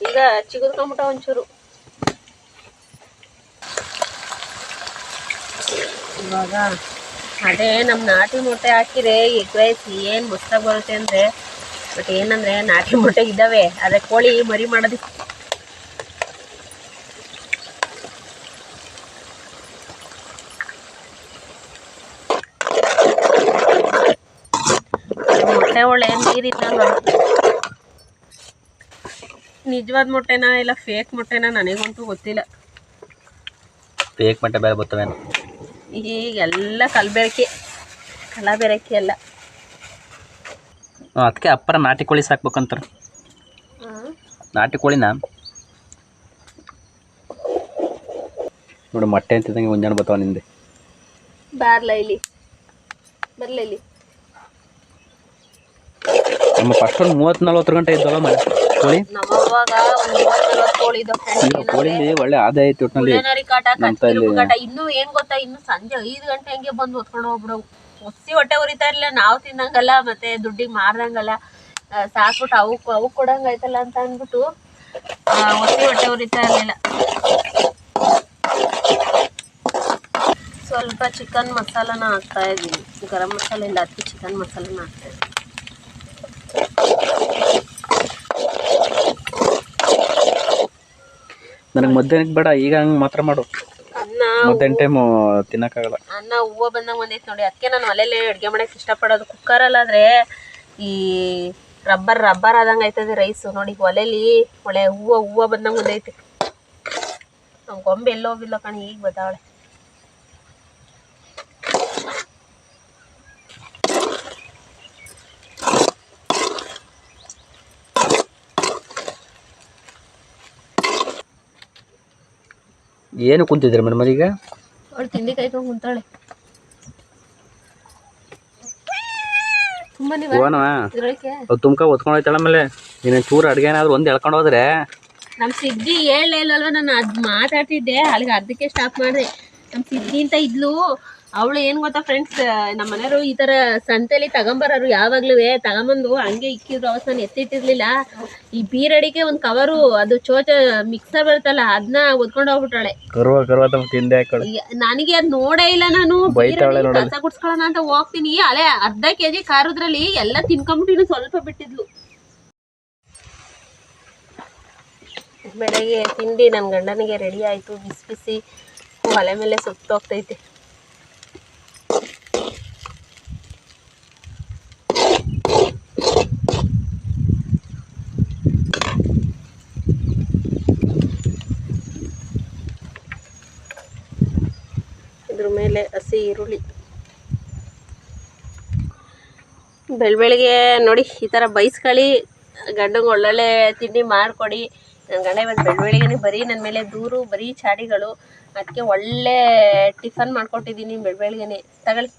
ಈಗ ಚಿಗುರ್ಕೊಂಬಿಟ್ಟ ಒಂಚೂರು. ಇವಾಗ ಅದೇ ನಮ್ಮ ನಾಟಿ ಮೊಟ್ಟೆ ಹಾಕಿದ್ರೆ ಎಗ್ ರೈಸ್ ಏನು ಮಸ್ತಾಗಿ ಬರುತ್ತೆ ಅಂದರೆ. ಬಟ್ ಏನಂದರೆ ನಾಟಿ ಮೊಟ್ಟೆ ಇದ್ದಾವೆ, ಅದೇ ಕೋಳಿ ಮರಿ ಮಾಡೋದಕ್ಕೆ ಮೊಟ್ಟೆ ಒಳ್ಳೆ ನೀರಿದ್ದಂಗೆ. ನಿಜವಾದ ಮೊಟ್ಟೆನಾ ಇಲ್ಲ ಫೇಕ್ ಮೊಟ್ಟೆನಾ ನನಗಂತೂ ಗೊತ್ತಿಲ್ಲ. ಫೇಕ್ ಮೊಟ್ಟೆ ಬೇರೆ ಬರ್ತವೆ ಈಗೆಲ್ಲ ಕಲಬೆರಕೆ ಎಲ್ಲ. ಅದಕ್ಕೆ ಅಪ್ಪರ ನಾಟಿ ಕೋಳಿ ಸಾಕ್ಬೇಕಂತಾರೆ. ನಾಟಿ ಕೋಳಿನ ನೋಡಿ ಮೊಟ್ಟೆ ಅಂತಿದ್ದಂಗೆ ಮುಂಜಾನೆ ಬರ್ತಾವ ನಿಂದೆ. ಬರ್ಲ ಇಲ್ಲಿ ನಮ್ಮ ಫಸ್ಟ್ ಒಂದು 30-40 ಗಂಟೆ ಇದ್ದಲ್ಲ ಮನೆ ಕೋಳಿ. ನಮ್ಮವಾಗ ಒಂದು 30-40 ಕೋಳಿ ಇದ್ದಾವೆ. ಕೋಳಿ ಒಳ್ಳೆ ಆದಾಯ ಐತಿ ಒಟ್ಟಿನಲ್ಲಿ. ಇನ್ನು ಏನ್ ಗೊತ್ತಾ, ಇನ್ನು ಸಂಜೆ 5 ಗಂಟೆ ಹಂಗೆ ಬಂದು ಹೊತ್ಕೊಂಡು ಹೋಗ್ಬಿಡವು. ಒಸಿ ಹೊಟ್ಟೆ ಉರಿತಾ ಇರ್ಲಿಲ್ಲ, ನಾವು ತಿನ್ನಂಗಲ್ಲ ಮತ್ತೆ ದುಡ್ಡಿಗೆ ಮಾರ್ದಂಗಲ್ಲ. ಸಾಕ್ಬಿಟ್ಟು ಅವಕ್ಕೆ ಕೊಡಂಗಾಯ್ತಲ್ಲ ಅಂತ ಅಂದ್ಬಿಟ್ಟು ಒಸಿ ಹೊಟ್ಟೆ ಉರಿತಾ ಇರ್ಲಿಲ್ಲ. ಸ್ವಲ್ಪ ಚಿಕನ್ ಮಸಾಲಾನ ಹಾಕ್ತಾ ಇದ್ದೀನಿ. ಗರಂ ಮಸಾಲೆ ಇಲ್ಲ, ಅದಕ್ಕೆ ಚಿಕನ್ ಮಸಾಲಾನ ಹಾಕ್ತಾ ಇದ್ದೀನಿ. ನನಗೆ ಮಧ್ಯಾಹ್ನಕ್ಕೆ ಬೇಡ, ಈಗ ಹಂಗೆ ಮಾತ್ರ ಮಾಡು. ಅನ್ನ ಮಧ್ಯಾಹ್ನ ಟೈಮು ತಿನ್ನಕ್ಕಾಗಲ್ಲ. ಅನ್ನ ಹೂವು ಬಂದಂಗೆ ಬಂದೈತೆ ನೋಡಿ. ಅದಕ್ಕೆ ನಾನು ಒಲೆಯಲ್ಲೇ ಅಡುಗೆ ಮಾಡೋಕ್ಕೆ ಇಷ್ಟಪಡೋದು. ಕುಕ್ಕರಲ್ಲಾದರೆ ಈ ರಬ್ಬರ್ ಆದಂಗೆ ಆಯ್ತದೆ ರೈಸು. ನೋಡಿ ಒಲೆಯಲ್ಲಿ ಒಳ್ಳೆ ಹೂವು ಬಂದಂಗೆ ಬಂದೈತೆ. ನಮ್ಮ ಗೊಂಬೆ ಎಲ್ಲೋ ಹೋಗಿಲ್ಲ ಕಣಿ, ಈಗ ಬದ್ದಾವಳೆ. ಏನು ಕುಂತಿದ್ರಿ ಮೇಡಮ್ ಈಗ? ಅವಳು ತಿಂಡಿ ಕಾಯ್ಕೊಂಡು ಕುಂತಾಳೆ. ತುಮ್ಕ ಹೊತ್ಕೊಂಡು ಹೋಯ್ತಾಳ. ಆಮೇಲೆ ನೀನು ಚೂರು ಅಡುಗೆ ಏನಾದ್ರು ಒಂದು ಎಳ್ಕೊಂಡು ಹೋದ್ರೆ ನಮ್ಮ ಸಿದ್ಧಿ ಹೇಳಲೇ ಇಲ್ವಲ್ವ, ನಾನು ಅದು ಮಾತಾಡ್ತಿದ್ದೆ ಅಲ್ಲಿಗೆ ಅರ್ಧಕ್ಕೆ ಸ್ಟಾಪ್ ಮಾಡಿದೆ. ನಮ್ಮ ಸಿದ್ಧಿ ಅಂತ ಇದ್ಲು, ಅವಳು ಏನು ಗೊತ್ತಾ ಫ್ರೆಂಡ್ಸ್, ನಮ್ಮ ಮನೆಯವರು ಈ ಥರ ಸಂತೆಲಿ ತಗೊಂಬರೋರು ಯಾವಾಗ್ಲೂ ತಗೊಂಬಂದು ಹಂಗೆ ಇಕ್ಕಿದ್ರು. ಅವತ್ತು ನಾನು ಎತ್ತಿಟ್ಟಿರ್ಲಿಲ್ಲ. ಈ ಬೀರಡಿಗೆ ಒಂದು ಕವರು, ಅದು ಚೋಚ ಮಿಕ್ಸರ್ ಬರುತ್ತಲ್ಲ, ಅದನ್ನ ಒದ್ಕೊಂಡು ಹೋಗ್ಬಿಟ್ಟಾಳೆ. ನನಗೆ ಅದು ನೋಡೇ ಇಲ್ಲ. ನಾನು ಕಸ ಗುಡ್ಸ್ಕೊಳ್ಳೋಣ ಅಂತ ಹೋಗ್ತೀನಿ, ಅಲ್ಲೇ ಅರ್ಧ ಕೆಜಿ ಖಾರದ್ರಲ್ಲಿ ಎಲ್ಲ ತಿನ್ಕೊಂಬಿಟ್ಟಿನ ಸ್ವಲ್ಪ ಬಿಟ್ಟಿದ್ಲು. ಬೆಳಗ್ಗೆ ತಿಂಡಿ ನನ್ನ ಗಂಡನಿಗೆ ರೆಡಿ ಆಯಿತು. ಬಿಸಿ ಬಿಸಿ ಒಲೆ ಮೇಲೆ ಸುಟ್ಟೋಗ್ತೈತೆ. ಇದ್ರ ಮೇಲೆ ಹಸಿ ಈರುಳ್ಳಿ. ಬೆಳಗ್ಗೆ ನೋಡಿ ಈ ಥರ ಬೈಸ್ಕೊಳ್ಳಿ, ಗಂಡಂಗೆ ಒಳ್ಳೊಳ್ಳೆ ತಿಂಡಿ ಮಾಡಿಕೊಡಿ. ನನ್ನ ಗಂಡ ಇವತ್ತು ಬೆಳಗ್ಗೆನೇ ಬರೀ ನನ್ನ ಮೇಲೆ ದೂರು, ಬರೀ ಚಾಡಿಗಳು. ಅದಕ್ಕೆ ಒಳ್ಳೆ ಟಿಫನ್ ಮಾಡ್ಕೊಟ್ಟಿದ್ದೀನಿ ಬೆಳಗ್ಗೆನೆ. ತಗೊಳ್ಳಿ.